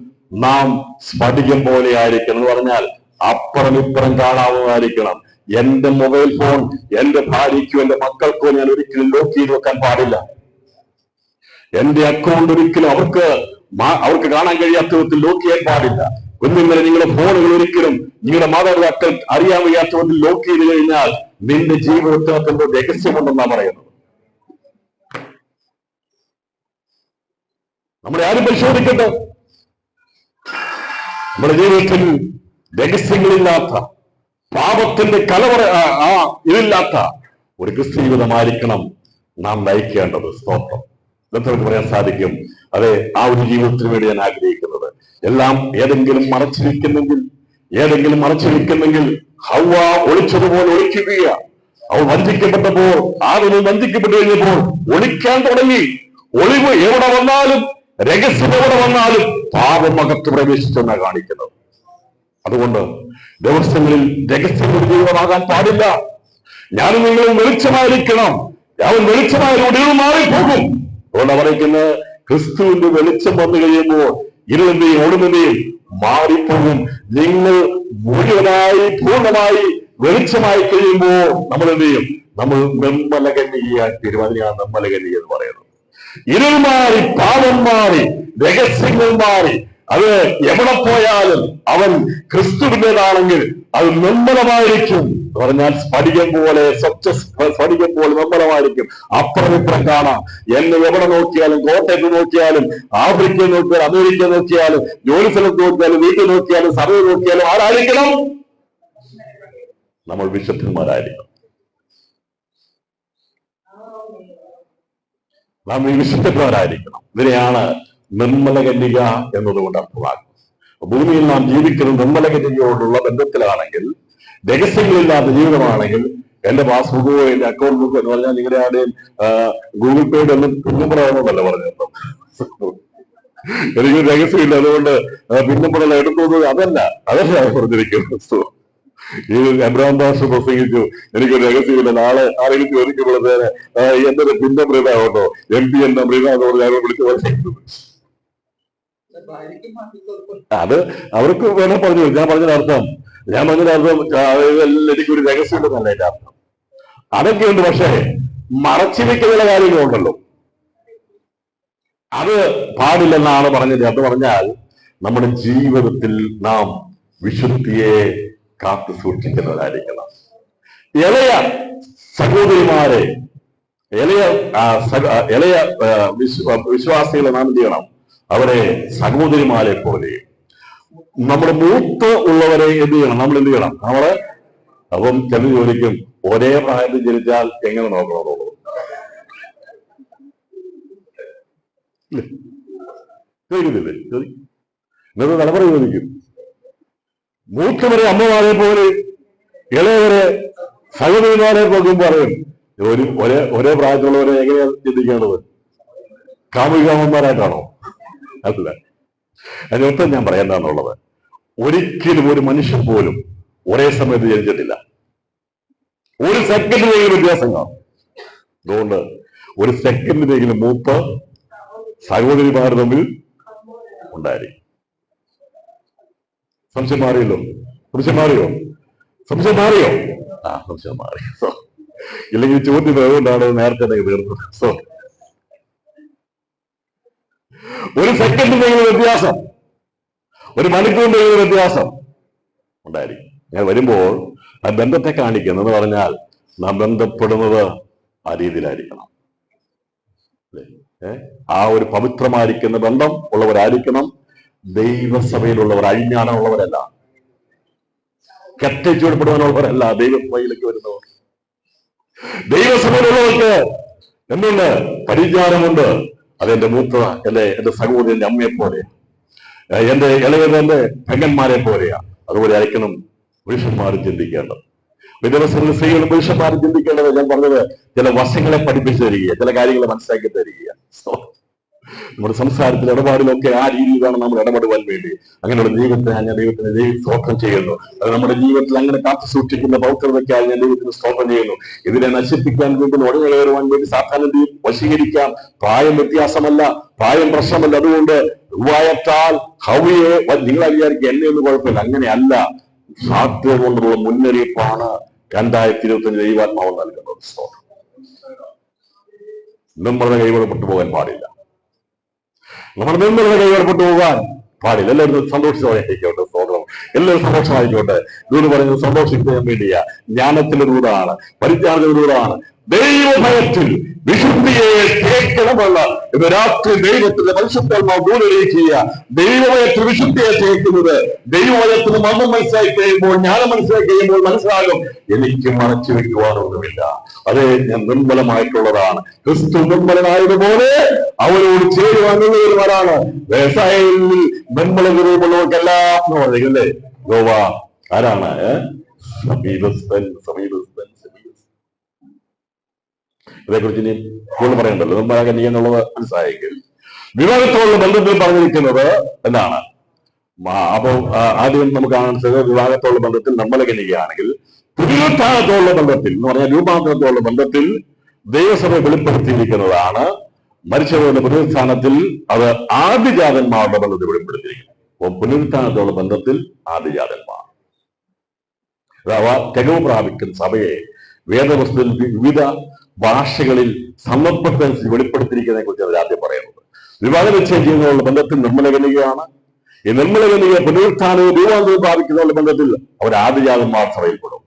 നാം സ്ഫടികം പോലെ ആയിരിക്കണം. എന്ന് പറഞ്ഞാൽ അപ്പുറം ഇപ്പുറം കാണാവുന്നതായിരിക്കണം. എന്റെ മൊബൈൽ ഫോൺ എന്റെ ഭാര്യയ്ക്കോ എന്റെ മക്കൾക്കോ ഞാൻ ഒരിക്കലും ലോക്ക് ചെയ്ത് വെക്കാൻ പാടില്ല. എന്റെ അക്കൗണ്ട് ഒരിക്കലും അവർക്ക് കാണാൻ കഴിയാത്ത വിധത്തിൽ ലോക്ക് ചെയ്യാൻ പാടില്ല. കുഞ്ഞുങ്ങളെ നിങ്ങളുടെ ഫോണുകൾ ഒരിക്കലും നിങ്ങളുടെ മാതാപിതാക്കൾ അറിയാൻ വയ്യാത്ത വിധത്തിൽ ലോക്ക് ചെയ്ത് കഴിഞ്ഞാൽ നിന്റെ ജീവിതത്തിനകത്ത് രഹസ്യമുണ്ടെന്നാണ് പറയുന്നത്. നമ്മളെ ആരും പരിശോധിക്കട്ടെ. നമ്മുടെ ജീവിതത്തിൽ രഹസ്യങ്ങളില്ലാത്ത, പാപത്തിന്റെ കലവറ ഇതില്ലാത്ത ഒരു ക്രിസ്തു ജീവിതമായിരിക്കണം നാം നയിക്കേണ്ടത്. സ്തോത്രം. ഇതൊക്കെ പറയാൻ സാധിക്കും. അതെ, ആ ഒരു ജീവിതത്തിന് വേണ്ടി ഞാൻ ആഗ്രഹിക്കുന്നത്. എല്ലാം ഏതെങ്കിലും മറച്ചിരിക്കുന്നെങ്കിൽ ഹവ്വ ഒളിച്ചതുപോലെ ഒളിക്കുക. അവൾ വഞ്ചിക്കപ്പെട്ടപ്പോൾ, ആദ്യം വഞ്ചിക്കപ്പെട്ടു കഴിഞ്ഞപ്പോൾ ഒളിക്കാൻ തുടങ്ങി. ഒളിവ് എവിടെ വന്നാലും, രഹസ്യം എവിടെ വന്നാലും പാപം അകത്ത് പ്രവേശിച്ചെന്നാണ് കാണിക്കുന്നത്. അതുകൊണ്ട് ദിവസങ്ങളിൽ രഹസ്യങ്ങളുടെ ജീവിതമാകാൻ പാടില്ല. ഞാനും നിങ്ങളും വെളിച്ചമായിരിക്കണം. അവൻ വെളിച്ചമായതുകൊണ്ട് ഇത് മാറിപ്പോകും. അതുകൊണ്ട് പറയുന്നത്, ക്രിസ്തുവിന്റെ വെളിച്ചം വന്നു കഴിയുമ്പോൾ ഇരുളിന്റെയും ഒടുമിന്റെയും മാറിപ്പോകും. നിങ്ങൾ മുഴുവനായി പൂർണ്ണമായി വെളിച്ചമായി കഴിയുമ്പോൾ നമ്മൾ എന്ത് ചെയ്യും? നമ്മൾ നിർമ്മലകന്യകയായി തീരും. അതിനെയാണ് നിർമ്മലകന്യക എന്ന് പറയുന്നത്. ഇരുൾ മാറി, പാപം മാറി, രഹസ്യങ്ങൾ മാറി. അത് എവിടെ പോയാലും അവൻ ക്രിസ്തുവിൻ്റെതാണെങ്കിൽ അത് നിർമ്മലമായിരിക്കും. എന്ന് പറഞ്ഞാൽ സ്ഫടികം പോലെ, സ്ഫടികം പോലെ നിർമ്മലമായിരിക്കും. അപ്പുറം ഇപ്പുറം കാണാം. എന്നെ എവിടെ നോക്കിയാലും, കോട്ടയത്ത് നോക്കിയാലും, ആഫ്രിക്കയിൽ നോക്കിയാലും, അമേരിക്ക നോക്കിയാലും, ജോലി സ്ഥലത്ത് നോക്കിയാലും, വീട്ടിൽ നോക്കിയാലും, സഭയിൽ നോക്കിയാലും ആരായിരിക്കണം? നമ്മൾ വിശുദ്ധന്മാരായിരിക്കണം. നാം ഈ വിശുദ്ധന്മാരായിരിക്കണം. ഇതിനെയാണ് നിർമ്മല കന്യക എന്നതുകൊണ്ട് അർത്ഥമാക്കുന്നത്. ഭൂമിയിൽ നാം ജീവിക്കുന്നത് നിർമ്മല കന്യകയോടുള്ള ബന്ധത്തിലാണെങ്കിൽ, രഹസ്യങ്ങളില്ലാത്ത ജീവിതമാണെങ്കിൽ, എന്റെ പാസ്ബുക്കോ എന്റെ അക്കൗണ്ട് ബുക്കോ എന്ന് പറഞ്ഞാൽ നിങ്ങളുടെ ആരുടെയും ഗൂഗിൾ പേയുടെ ഒന്നും പിന്നമ്പറാണെന്നല്ല പറഞ്ഞത്. എനിക്ക് രഹസ്യമില്ല, അതുകൊണ്ട് പിന്നമ്പറെല്ലാം എടുക്കുന്നത് അതല്ല പറഞ്ഞിരിക്കുന്നത്. ഈ എബ്രഹാം ദാസ് പ്രസംഗിച്ചു, എനിക്കൊരു രഹസ്യമില്ല, നാളെ ആരെങ്കിലും ചോദിക്കുമ്പോഴത്തേന് എന്റെ പിന്നെ മൃതാവട്ടോ MP എന്ന മൃത എന്ന് പറഞ്ഞാൽ വിളിച്ചു പറഞ്ഞിരിക്കുന്നത്. അത് അവർക്ക് വേണം പറഞ്ഞു. ഞാൻ പറഞ്ഞതിനർത്ഥം എനിക്കൊരു രഹസ്യമുണ്ടെന്നല്ല എന്റെ അർത്ഥം. അതൊക്കെയുണ്ട്. പക്ഷേ മറച്ചു വെക്കുന്ന കാര്യങ്ങളുണ്ടല്ലോ, അത് പാടില്ലെന്നാണ് പറഞ്ഞത്. അത് പറഞ്ഞാൽ നമ്മുടെ ജീവിതത്തിൽ നാം വിശുദ്ധിയെ കാത്തു സൂക്ഷിക്കുന്നവരായിരിക്കണം. ഇളയ സഹോദരിമാരെ, ഇളയ വിശ്വാസികളെ നാം ചെയ്യണം, അവരെ സഹോദരിമാരെ പോലെ. നമ്മുടെ മൂത്ത ഉള്ളവരെ എന്ത് ചെയ്യണം? നമ്മൾ എന്ത് ചെയ്യണം? നമ്മള് അപ്പം ചില ചോദിക്കും, ഒരേ പ്രായത്തിൽ ജനിച്ചാൽ എങ്ങനെ നോക്കണമെന്നുള്ളത്. ചോദിക്കുന്നില്ലേ? ഇന്നത്തെ തലമുറ ചോദിക്കും. മൂത്തവരെ അമ്മമാരെ പോലെ, ഇളയവരെ സഹോദരിമാരെ പോലും പറയും. ഒരേ പ്രായത്തിലുള്ളവരെ എങ്ങനെയാണ് ചിന്തിക്കേണ്ടത്? കാമുകികാമന്മാരായിട്ടാണോ? അല്ല. അതിനൊപ്പം ഞാൻ പറയേണ്ടതാണുള്ളത്, ഒരിക്കലും ഒരു മനുഷ്യൻ പോലും ഒരേ സമയത്ത് ജനിച്ചിട്ടില്ല. ഒരു സെക്കൻഡിനെങ്കിലും വ്യത്യാസം കാണും. അതുകൊണ്ട് ഒരു സെക്കൻഡിനെങ്കിലും മൂത്ത സഹോദരിമാർ തമ്മിൽ ഉണ്ടായിരിക്കും. സംശയം മാറിയല്ലോ? സംശയം മാറിയോ? സംശയം മാറിയോ? സംശയം മാറി. ഇല്ലെങ്കിൽ ചോദ്യം അതുകൊണ്ടാണ് നേരത്തെ തീർന്നത്. ഒരു സെക്കൻഡിനെങ്കിലും വ്യത്യാസം, ഒരു മണിക്കൂറിന്റെ വ്യത്യാസം ഉണ്ടായിരിക്കും. ഞാൻ വരുമ്പോൾ ആ ബന്ധത്തെ കാണിക്കുന്നത് പറഞ്ഞാൽ നാം ബന്ധപ്പെടുന്നത് ആ രീതിയിലായിരിക്കണം. ആ ഒരു പവിത്രമായിരിക്കുന്ന ബന്ധം ഉള്ളവരായിരിക്കണം. ദൈവസഭയിലുള്ളവർ അഴിഞ്ഞാണുള്ളവരല്ല, കെട്ടിച്ചൂടപ്പെടുവാനുള്ളവരല്ല. ദൈവസഭയിലേക്ക് വരുന്നവർ, ദൈവസഭയിലുള്ളവർക്ക് എന്തുണ്ട്? പരിചാരമുണ്ട്. അതെന്റെ മൂത്ത എന്റെ സഹോദരന്റെ അമ്മയെ പോലെ, എന്റെ ഇളയത് എന്റെ പെങ്ങന്മാരെ പോലെയാ. അതുപോലെ ആയിരിക്കണം പുരുഷന്മാർ ചിന്തിക്കേണ്ടത്. വിദ്യാഭ്യാസങ്ങളിൽ സ്ത്രീകളും പുരുഷന്മാരും ചിന്തിക്കേണ്ടത്. ഞാൻ പറഞ്ഞത് ചില വശങ്ങളെ പഠിപ്പിച്ചു തരിക, ചില കാര്യങ്ങളെ മനസ്സിലാക്കി തരിക. നമ്മുടെ സംസാരത്തിൽ ഇടപാടിലൊക്കെ ആ രീതിയിലാണ് നമ്മൾ ഇടപെടുവാൻ വേണ്ടി. അങ്ങനെയുള്ള ജീവിതത്തെ ഞാൻ ദൈവത്തിന് സ്തോത്രം ചെയ്യുന്നു. അത് നമ്മുടെ ജീവിതത്തിൽ അങ്ങനെ കാത്തു സൂക്ഷിക്കുന്ന പൗത്രതയ്ക്കായി ഞാൻ ദൈവത്തിന് സ്തോത്രം ചെയ്യുന്നു. ഇതിനെ നശിപ്പിക്കാൻ വേണ്ടി, ഒടുങ്ങ കയറുവാൻ വേണ്ടി സാധാരണ വശീകരിക്കാം. പ്രായം വ്യത്യാസമല്ല, പ്രായം പ്രശ്നമല്ല. അതുകൊണ്ട് ഉപായത്താൽ ഹൗവയെ നിങ്ങളെ വിചാരിക്കുക എന്നെയൊന്നും കുഴപ്പമില്ല, അങ്ങനെയല്ല. സാധ്യത കൊണ്ടുള്ള മുന്നറിയിപ്പാണ് 2025 ദൈവാത്മാവ് നൽകുന്നത്. നമ്മളുടെ കൈവിടപ്പെട്ടു പോകാൻ പാടില്ല. നമ്മുടെ നമ്മളുടെ കൈവിടപ്പെട്ടു പോകാൻ പാടില്ല. എല്ലാവരും സന്തോഷിച്ചോട്ടെ. സ്തോത്രം. എല്ലാവരും സന്തോഷമായിക്കോട്ടെ. ഇതെന്ന് പറയുന്നത് സന്തോഷിക്കാൻ വേണ്ടിയ ജ്ഞാനത്തിലൂടാണ്, പരിജ്ഞാനത്തിലൂടാണ്. ദൈവഭയത്തിൽ വിശുദ്ധിയെ തേക്കണമെന്ന ഇത് രാത്രി ദൈവത്തിന്റെ പരിശുദ്ധാത്മാവ് ദൂരയിക്കുക. ദൈവഭയത്തിൽ വിശുദ്ധിയെ തേക്കുന്നത് ദൈവഭയത്തിന് മർമ്മം മനസ്സിലാക്കി കഴിയുമ്പോൾ, ജ്ഞാനം മനസ്സിലാക്കി കഴിയുമ്പോൾ മനസ്സിലാകും, എനിക്ക് മറച്ചു വെക്കുവാനൊന്നുമില്ല. അതേ, ഞാൻ നിർമ്മലമായിട്ടുള്ളതാണ്. ക്രിസ്തു നിർമ്മലനായതുപോലെ അവരോട് ചേരുവാനുള്ളവരുമാരാണ്. വ്യവസായത്തിൽ നിർമ്മല രൂപമുള്ളവർക്കെല്ലാം എന്ന് പറയുകയല്ലേ? ഗോവ ആരാണ്? സമീപസ്ഥൻ. അതേക്കുറിച്ച് ഇനി കൂടുതൽ പറയണ്ടല്ലോ. നിർമ്മല കന്യക എന്നുള്ളത് മനസ്സിലായെങ്കിൽ, വിവാഹത്തോടുള്ള ബന്ധത്തിൽ പറഞ്ഞിരിക്കുന്നത് എന്താണ്? അപ്പൊ ആദ്യം നമുക്ക് കാണാൻ സാധിച്ചത് വിവാഹത്തോടുള്ള ബന്ധത്തിൽ നിർമ്മല കന്യകയാണെങ്കിൽ, പുനരുത്ഥാനത്തോടുള്ള ബന്ധത്തിൽ എന്ന് പറഞ്ഞാൽ രൂപാന്തരത്തോടുള്ള ബന്ധത്തിൽ ദൈവസഭ വെളിപ്പെടുത്തിയിരിക്കുന്നതാണ്. മരിച്ചവരുടെ പുനരുത്ഥാനത്തിൽ അത് ആദിജാതന്മാരുടെ ബന്ധത്തിൽ വെളിപ്പെടുത്തിയിരിക്കുന്നു. അപ്പൊ പുനരുത്ഥാനത്തോടുള്ള ബന്ധത്തിൽ ആദിജാതന്മാർ, അഥവാ തികവ് പ്രാപിക്കുന്ന സഭയെ വേദപുസ്തകത്തിൽ വിവിധ ഭാഷകളിൽ സന്ദർഭത്തിനനുസരിച്ച് വെളിപ്പെടുത്തിയിരിക്കുന്നതിനെ കുറിച്ച് അവർ ആദ്യം പറയുന്നത്. വിവാഹ നിശ്ചയം ചെയ്യുന്നതിനുള്ള ബന്ധത്തിൽ നിർമ്മല കന്യകയാണ്. ഈ നിർമ്മല കന്യക പുനരുത്ഥാനവും രൂപാന്തരവും പ്രാപിക്കുന്നതിനുള്ള ബന്ധത്തിൽ അവർ ആദിജാതന്മാർ സഭയിൽപ്പെടും.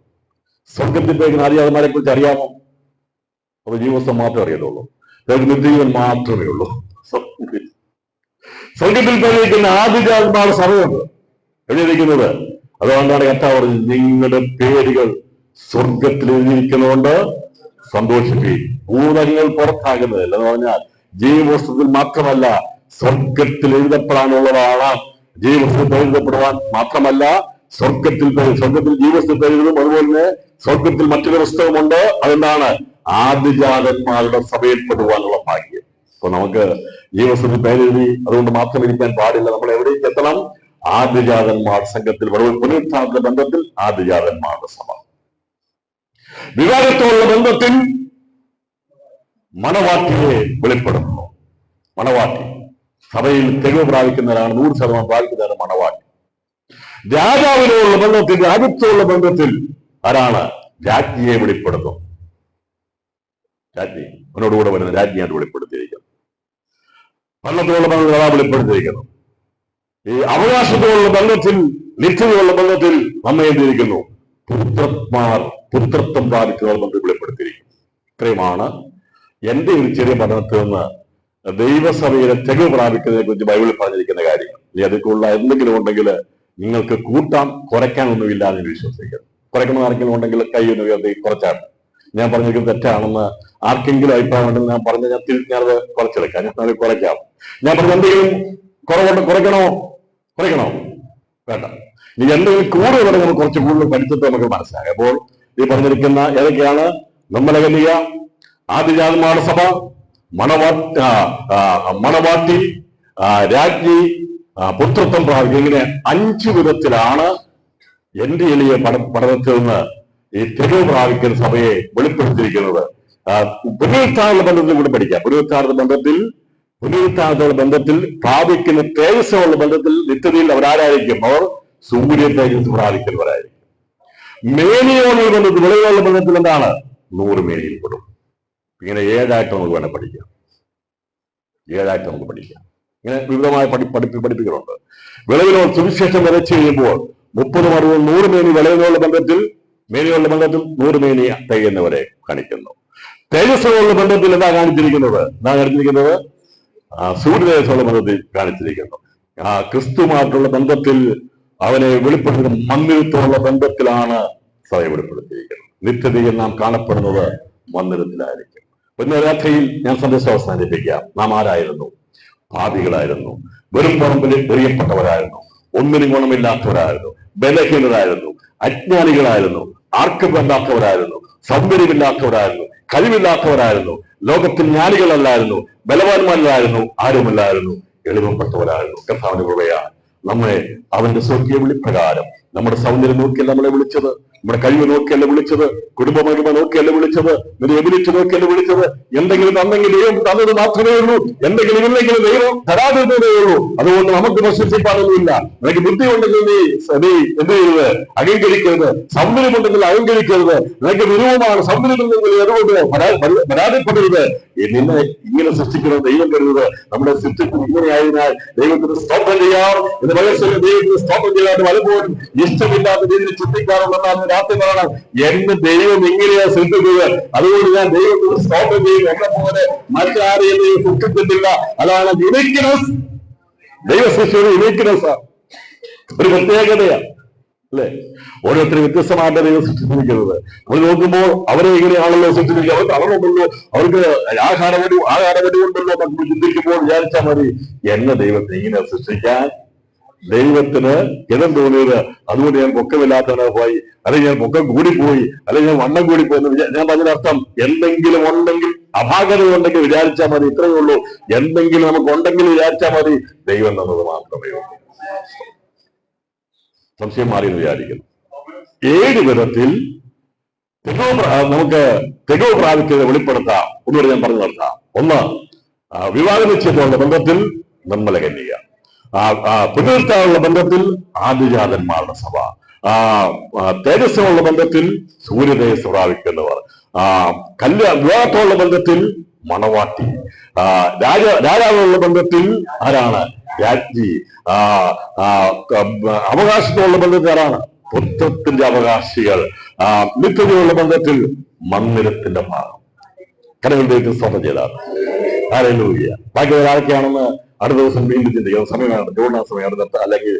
സ്വർഗത്തിൽ ആദിജാതന്മാരെ കുറിച്ച് അറിയാമോ? അപ്പൊ ജീവസം മാത്രമേ അറിയത്തുള്ളൂ. നിത്യജീവൻ മാത്രമേ ഉള്ളൂ. സ്വർഗത്തിൽ പ്രവേശിക്കുന്ന ആദിജാതന്മാർ സഭയുണ്ട്. എഴുതിയിരിക്കുന്നത് അതുകൊണ്ടാണ് കർത്താവ് പറഞ്ഞത്, നിങ്ങളുടെ പേരുകൾ സ്വർഗത്തിൽ എഴുതിയിരിക്കുന്നതുകൊണ്ട് സന്തോഷിപ്പീൻ. ഭൂതങ്ങൾ പുറത്താകുന്നതല്ല എന്ന് പറഞ്ഞാൽ ജീവപുസ്തകത്തിൽ മാത്രമല്ല, സ്വർഗത്തിൽ എഴുതപ്പെടാനുള്ളതാണ്. ജീവപുസ്തകത്തിൽ എഴുതപ്പെടുവാൻ മാത്രമല്ല, സ്വർഗത്തിൽ ജീവപുസ്തകത്തിൽ എഴുതും. അതുപോലെ തന്നെ സ്വർഗത്തിൽ മറ്റൊരു പുസ്തകമുണ്ട്. അതെന്താണ്? ആദ്യജാതന്മാരുടെ സഭയിൽപ്പെടുവാനുള്ള ഭാഗ്യം. അപ്പൊ നമുക്ക് ജീവപുസ്തകത്തിൽ പേരെഴുതി അതുകൊണ്ട് മാത്രം ഇരിക്കാൻ പാടില്ല. നമ്മൾ എവിടേക്ക് എത്തണം? ആദ്യജാതന്മാർ സംഘത്തിൽ, പുനരുത്ഥാനത്തിന്റെ ബന്ധത്തിൽ ആദ്യജാതന്മാരുടെ സഭ. വിവാഹത്തോടുള്ള ബന്ധത്തിൽ മണവാട്ടിയെ വെളിപ്പെടുത്തുന്നു. മണവാട്ടി സഭയിൽ തെളിവ് പ്രാപിക്കുന്നവരാണ്, 100% പ്രാപിക്കുന്നവരാണ് മണവാട്ടി. രാജാവിനോടുള്ള ബന്ധത്തിൽ, രാജ്യത്തോടുള്ള ബന്ധത്തിൽ ആരാണ്? രാജ്ഞിയെ വെളിപ്പെടുത്തുന്നു. രാജ്ഞി അവനോടുകൂടെ വരുന്ന രാജ്ഞിയായിട്ട് വെളിപ്പെടുത്തിയിരിക്കുന്നു. ഭരണത്തോടുള്ള ബന്ധത്തിൽ അതാ വെളിപ്പെടുത്തിയിരിക്കുന്നു. ഈ അവകാശത്തോടുള്ള ബന്ധത്തിൽ, നിത്യതയുള്ള ബന്ധത്തിൽ നമ്മെ എന്തിരിക്കുന്നു? പുത്രത്വം പ്രാപിക്കുന്ന ബന്ധത്തിൽ വെളിപ്പെടുത്തിയിരിക്കുന്നു. ഇത്രയുമാണ് എന്റെ ഒരു ചെറിയ പഠനത്തിൽ നിന്ന് ദൈവസഭയിലെ തെളിവ് പ്രാപിക്കുന്നതിനെ കുറിച്ച് ബൈബിളിൽ പറഞ്ഞിരിക്കുന്ന കാര്യങ്ങൾ. ഇനി അതൊക്കെയുള്ള എന്തെങ്കിലും ഉണ്ടെങ്കിൽ നിങ്ങൾക്ക് കൂട്ടാം, കുറയ്ക്കാനൊന്നുമില്ല എന്ന് വിശ്വസിക്കുന്നു. കുറയ്ക്കണം ആർക്കെങ്കിലും ഉണ്ടെങ്കിൽ കൈ ഒന്ന് ഉയർത്തി കുറച്ചാണ്. ഞാൻ പറഞ്ഞിരിക്കുന്നത് തെറ്റാണെന്ന് ആർക്കെങ്കിലും അഭിപ്രായം ഉണ്ടെങ്കിൽ ഞാനത് കുറച്ചെടുക്കാം, ഞാൻ കുറയ്ക്കാം. ഞാൻ പറഞ്ഞ എന്തെങ്കിലും കുറവുണ്ട്, കുറയ്ക്കണോ വേണ്ട. ഇനി എന്തെങ്കിലും കൂടുതൽ നമ്മൾ കുറച്ച് കൂടുതൽ പഠിച്ചിട്ട് നമുക്ക് മനസ്സിലാകും. അപ്പോൾ ഈ പറഞ്ഞിരിക്കുന്ന ഏതൊക്കെയാണ്? നമ്മളെ കന്യക, ആദ്യജാതന്മാരുടെ സഭ, മണവാട്ടി, രാജ്ഞി, പുത്രത്വം പ്രാപിക്കുക. ഇങ്ങനെ 5 വിധത്തിലാണ് എന്റെ എളിയ പഠനത്തിൽ നിന്ന് ഈ തെളിവ് പ്രാപിക്കുന്ന സഭയെ വെളിപ്പെടുത്തിയിരിക്കുന്നത്. പുനരുത്ഥാനങ്ങളുടെ ബന്ധത്തിൽ കൂടെ പഠിക്കാം. പുനരുത്ഥാനത്തോടെ ബന്ധത്തിൽ പ്രാപിക്കുന്ന തേജസ്സുള്ള ബന്ധത്തിൽ നിത്യതയിൽ അവരാരായിരിക്കും? അവർ സൂര്യ തേജസ് പ്രാപിക്കുന്നവരായിരിക്കും. മേനിയോടുള്ള ബന്ധത്തിൽ, വിളയോടുള്ള ബന്ധത്തിൽ എന്താണ്? 100 മേനിയിൽ പെടും. ഇങ്ങനെ 7ആയിട്ട് നമുക്ക് വേണം പഠിക്കാം. 7ആയിട്ട് നമുക്ക് പഠിക്കാം. ഇങ്ങനെ വിവിധമായ പഠിപ്പിക്കലുണ്ട്. വിളവിനോട് സുവിശേഷം വിതച്ചു കഴിയുമ്പോൾ 30, 60, 100 മേനി വിളവിനോടുള്ള ബന്ധത്തിൽ, മേനിയുള്ള ബന്ധത്തിൽ 100 മേനി തികയുന്നവരെ കാണിക്കുന്നു. തേജസ്സുള്ള ബന്ധത്തിൽ എന്താ കാണിച്ചിരിക്കുന്നത്? സൂര്യതേജസ്സുള്ള ബന്ധത്തിൽ കാണിച്ചിരിക്കുന്നു. ക്രിസ്തുമായിട്ടുള്ള ബന്ധത്തിൽ അവനെ വെളിപ്പെടുത്തുന്ന മന്ദിരത്തോടുള്ള ബന്ധത്തിലാണ് സഭയെ വെളിപ്പെടുത്തിയിരിക്കുന്നത്. നിത്യതയിൽ നാം കാണപ്പെടുന്നത് മന്ദിരത്തിലായിരിക്കും. പിന്നെ രാത്രിയിൽ ഞാൻ സന്ദേശം അവസാനിപ്പിക്കാം. നാം ആരായിരുന്നു? പാപികളായിരുന്നു, വെറും പറമ്പിൽ എറിയപ്പെട്ടവരായിരുന്നു, ഒന്നിനും ഗുണമില്ലാത്തവരായിരുന്നു, ബലഹീനരായിരുന്നു, അജ്ഞാനികളായിരുന്നു, ആർക്കും വേണ്ടാത്തവരായിരുന്നു, സൗന്ദര്യമില്ലാത്തവരായിരുന്നു, കഴിവില്ലാത്തവരായിരുന്നു, ലോകത്തിൽ ജ്ഞാനികളല്ലായിരുന്നു, ബലവാന്മാരിലായിരുന്നു, ആരുമല്ലായിരുന്നു, എളിമപ്പെട്ടവരായിരുന്നു. കർത്താവിന്റെ കൃപയാണ് നമ്മെ അവന്റെ സ്വർഗീയ വിളിപ്രകാരം നമ്മുടെ സൗന്ദര്യം നോക്കിയല്ല നമ്മളെ വിളിച്ചത്, നമ്മുടെ കഴിവ് നോക്കിയല്ല വിളിച്ചത്, കുടുംബ മഹിമ നോക്കിയല്ല വിളിച്ചത്, നിന്റെ എബിലിറ്റി നോക്കിയല്ല വിളിച്ചത്. എന്തെങ്കിലും തന്നെങ്കിൽ ദൈവം തന്നത് മാത്രമേ ഉള്ളൂ, എന്തെങ്കിലും ഇല്ലെങ്കിലും ദൈവം തരാതിരുന്നതേ ഉള്ളൂ. അതുകൊണ്ട് നമുക്ക് പ്രശംസിപ്പാനൊന്നുമില്ല. നിനക്ക് ബുദ്ധി ഉണ്ടെങ്കിൽ നീ എന്ത് ചെയ്യരുത്? അഹങ്കരിക്കരുത്. സൗന്ദര്യമുണ്ടെങ്കിൽ അഹങ്കരിക്കരുത്. നിനക്ക് വിരൂപമാണ്, സൗന്ദര്യമുണ്ടെങ്കിൽ അതുകൊണ്ട് പരാതിപ്പെടരുത്. നിന്നെ ഇങ്ങനെ സൃഷ്ടിക്കുന്നത് ദൈവം കരുതരുത്. നമ്മുടെ സൃഷ്ടിപ്പ് ഇങ്ങനെയായതിനാൽ ദൈവത്തിന് സ്തോത്രം ചെയ്യാം എന്ന് പരസ്പരം ദൈവത്തിന് സ്തോത്രം ചെയ്യാൻ പലപ്പോഴും ഇഷ്ടമില്ലാത്ത രീതിയിൽ ചിന്തിക്കാറുണ്ടെന്നാണ് രാത്രി പറയണം. എന്നെ ദൈവം ഇങ്ങനെയാ സൃഷ്ടിക്കുക, അതുകൊണ്ട് ഞാൻ ദൈവത്തിന് സ്തോത്രം ചെയ്യും. എന്നെ പോലെ മറ്റാരെയും ദൈവം സൃഷ്ടിച്ചിട്ടില്ല. അതാണ് യുണീക്ക്നെസ്. ദൈവ സൃഷ്ടിയുടെ യുണീക്ക്നെസ് ഒരു പ്രത്യേകതയാണ്, അല്ലെ? ഓരോരുത്തരും വ്യത്യസ്തമായിട്ട് ദൈവം സൃഷ്ടിച്ചിരിക്കുന്നത്. നമ്മൾ നോക്കുമ്പോൾ അവരെ ഇങ്ങനെയാണല്ലോ സൃഷ്ടിച്ചിരിക്കുക, അവർക്ക് അളവുണ്ടല്ലോ, അവർക്ക് ആഹാരവടി ഉണ്ടല്ലോ, നമ്മൾ ചിന്തിക്കുമ്പോൾ വിചാരിച്ചാൽ മതി, എന്നെ ദൈവത്തെ ഇങ്ങനെ സൃഷ്ടിക്കാൻ ദൈവത്തിന് ഇടം തോന്നിയത്. അതുകൊണ്ട് ഞാൻ പൊക്കമില്ലാത്തവനെ പോയി, അല്ലെങ്കിൽ ഞാൻ പൊക്കം കൂടിപ്പോയി, അല്ലെങ്കിൽ ഞാൻ വണ്ണം കൂടിപ്പോയി എന്ന് ഞാൻ പറഞ്ഞതിനർത്ഥം എന്തെങ്കിലും ഉണ്ടെങ്കിൽ, അപാകത ഉണ്ടെങ്കിൽ വിചാരിച്ചാൽ മതി. ഇത്രയേ ഉള്ളൂ. എന്തെങ്കിലും നമുക്ക് ഉണ്ടെങ്കിൽ വിചാരിച്ചാൽ മതി. ദൈവം തന്നത് മാത്രമേ ഉള്ളൂ. സംശയം മാറിയെന്ന് വിചാരിക്കുന്നു. 7 വിധത്തിൽ നമുക്ക് തികവ് പ്രാപിക്കുന്നത് വെളിപ്പെടുത്താം. ഒന്നുകൂടി ഞാൻ പറഞ്ഞു നിർത്താം. 1, വിവാഹ നിശ്ചയത്തോടുള്ള ബന്ധത്തിൽ നമ്മളെ കന്യക, പുനരുത്ഥാനമുള്ള ബന്ധത്തിൽ ആദ്യജാതന്മാരുടെ സഭ, തേജസ്സുള്ള ബന്ധത്തിൽ സൂര്യതേജസ് പ്രാപിക്കുന്നവർ, വിവാഹത്തോടുള്ള ബന്ധത്തിൽ മണവാട്ടി, രാജാവുള്ള ബന്ധത്തിൽ ആരാണ്? രാജ്ഞി, അവകാശത്തോടുള്ള ബന്ധത്തിൽ ആരാണ്? പുത്രത്തിന്റെ അവകാശികൾ, നിത്യതയുള്ള ബന്ധത്തിൽ മന്ദിരത്തിന്റെ ഭാഗം. കടകളുടെ സ്തോത്രം ചെയ്താണ്. ഹല്ലേലൂയ. ബാക്കി ആരൊക്കെയാണെന്ന് അടുത്ത ദിവസം വീണ്ടും ചിന്തിക്കണം. സമയമാണ്, ജോണ സമയം അടുത്ത അല്ലെങ്കിൽ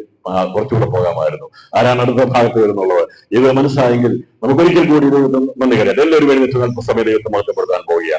കുറച്ചുകൂടെ പോകാമായിരുന്നു. ആരാണ് അടുത്ത ഭാഗത്ത് വരുന്നുള്ളത്? ഇത് മനസ്സിലായെങ്കിൽ നമുക്കൊരിക്കൽ കൂടി ദൈവത്തെ നന്ദി കരുതാം. എല്ലാവരും എഴുന്നേറ്റ് അല്പസമയം ദൈവത്തെ മഹത്വപ്പെടുത്താൻ പോവുക.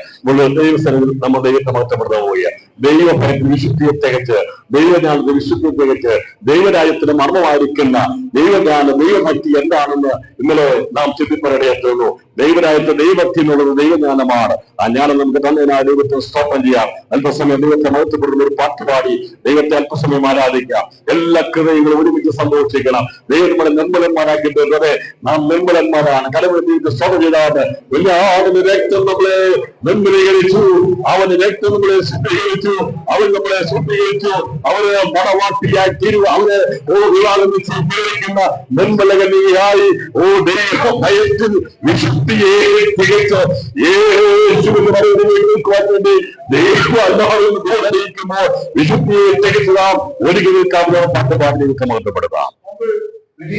ദൈവസ്ഥലത്തിൽ നമ്മൾ ദൈവത്തെ മഹത്വപ്പെടുത്താൻ പോവുക. ദൈവഭയത്തിൽ വിശുദ്ധിയെ തികച്ച്, ദൈവജ്ഞാനത്തെ വിശുദ്ധിയെ തികച്ച്, ദൈവരാജ്യത്തിന് മർമ്മമായിരിക്കുന്ന ദൈവജ്ഞാനം, ദൈവഭക്തി എന്താണെന്ന് ഇന്നലെ നാം ചിന്തിപ്പറിയത്തുള്ളൂ. ദൈവരാജ്യത്തെ ദൈവഭക്തി എന്നുള്ളത് ദൈവജ്ഞാനമാണ്. ആ ജ്ഞാനം നമുക്ക് തന്നതിനായ ദൈവത്തെ സ്തോത്രം ചെയ്യാം. അല്പസമയം ദൈവത്തെ മഹത്വപ്പെടുന്ന ഒരു പാട്ട് പാടി ദൈവത്തെ അല്പസമയം ആരാധിക്കാം. എല്ലാ കൃതകളും ഒരുമിച്ച് സംഭവിച്ചിരിക്കണം. ദൈവം നമ്മളെ നിർമ്മലന്മാരാക്കി തീർന്നത്. നാം നിർമ്മലന്മാരാണ്. കലവെട്ടിയിട്ട് സ്തോത്രം ചെയ്താണ്. അവന്റെ രക്തം നമ്മളെ നിർമ്മലീകരിച്ചു, അവന്റെ രക്തം നമ്മളെ ശുദ്ധീകരിച്ചു, അവൻ നമ്മളെ ശുദ്ധീകരിച്ചു, അവന് മണവാട്ടിയായി തീരുവ, അവന് വിവാഹം ഉപയോഗിക്കുന്ന നിർമ്മലകനിയായി ദൈവ ഭയത്തിൽ വിശുദ്ധിയെ തികച്ച് വേണ്ടി ദൈവം അറിയിക്കുമ്പോൾ വിശുദ്ധിയെ തികച്ചതാം ഒരുക്കി നിൽക്കാവുന്ന പട്ടുപാടിലേക്ക് മഹത്വപ്പെടുത്താം.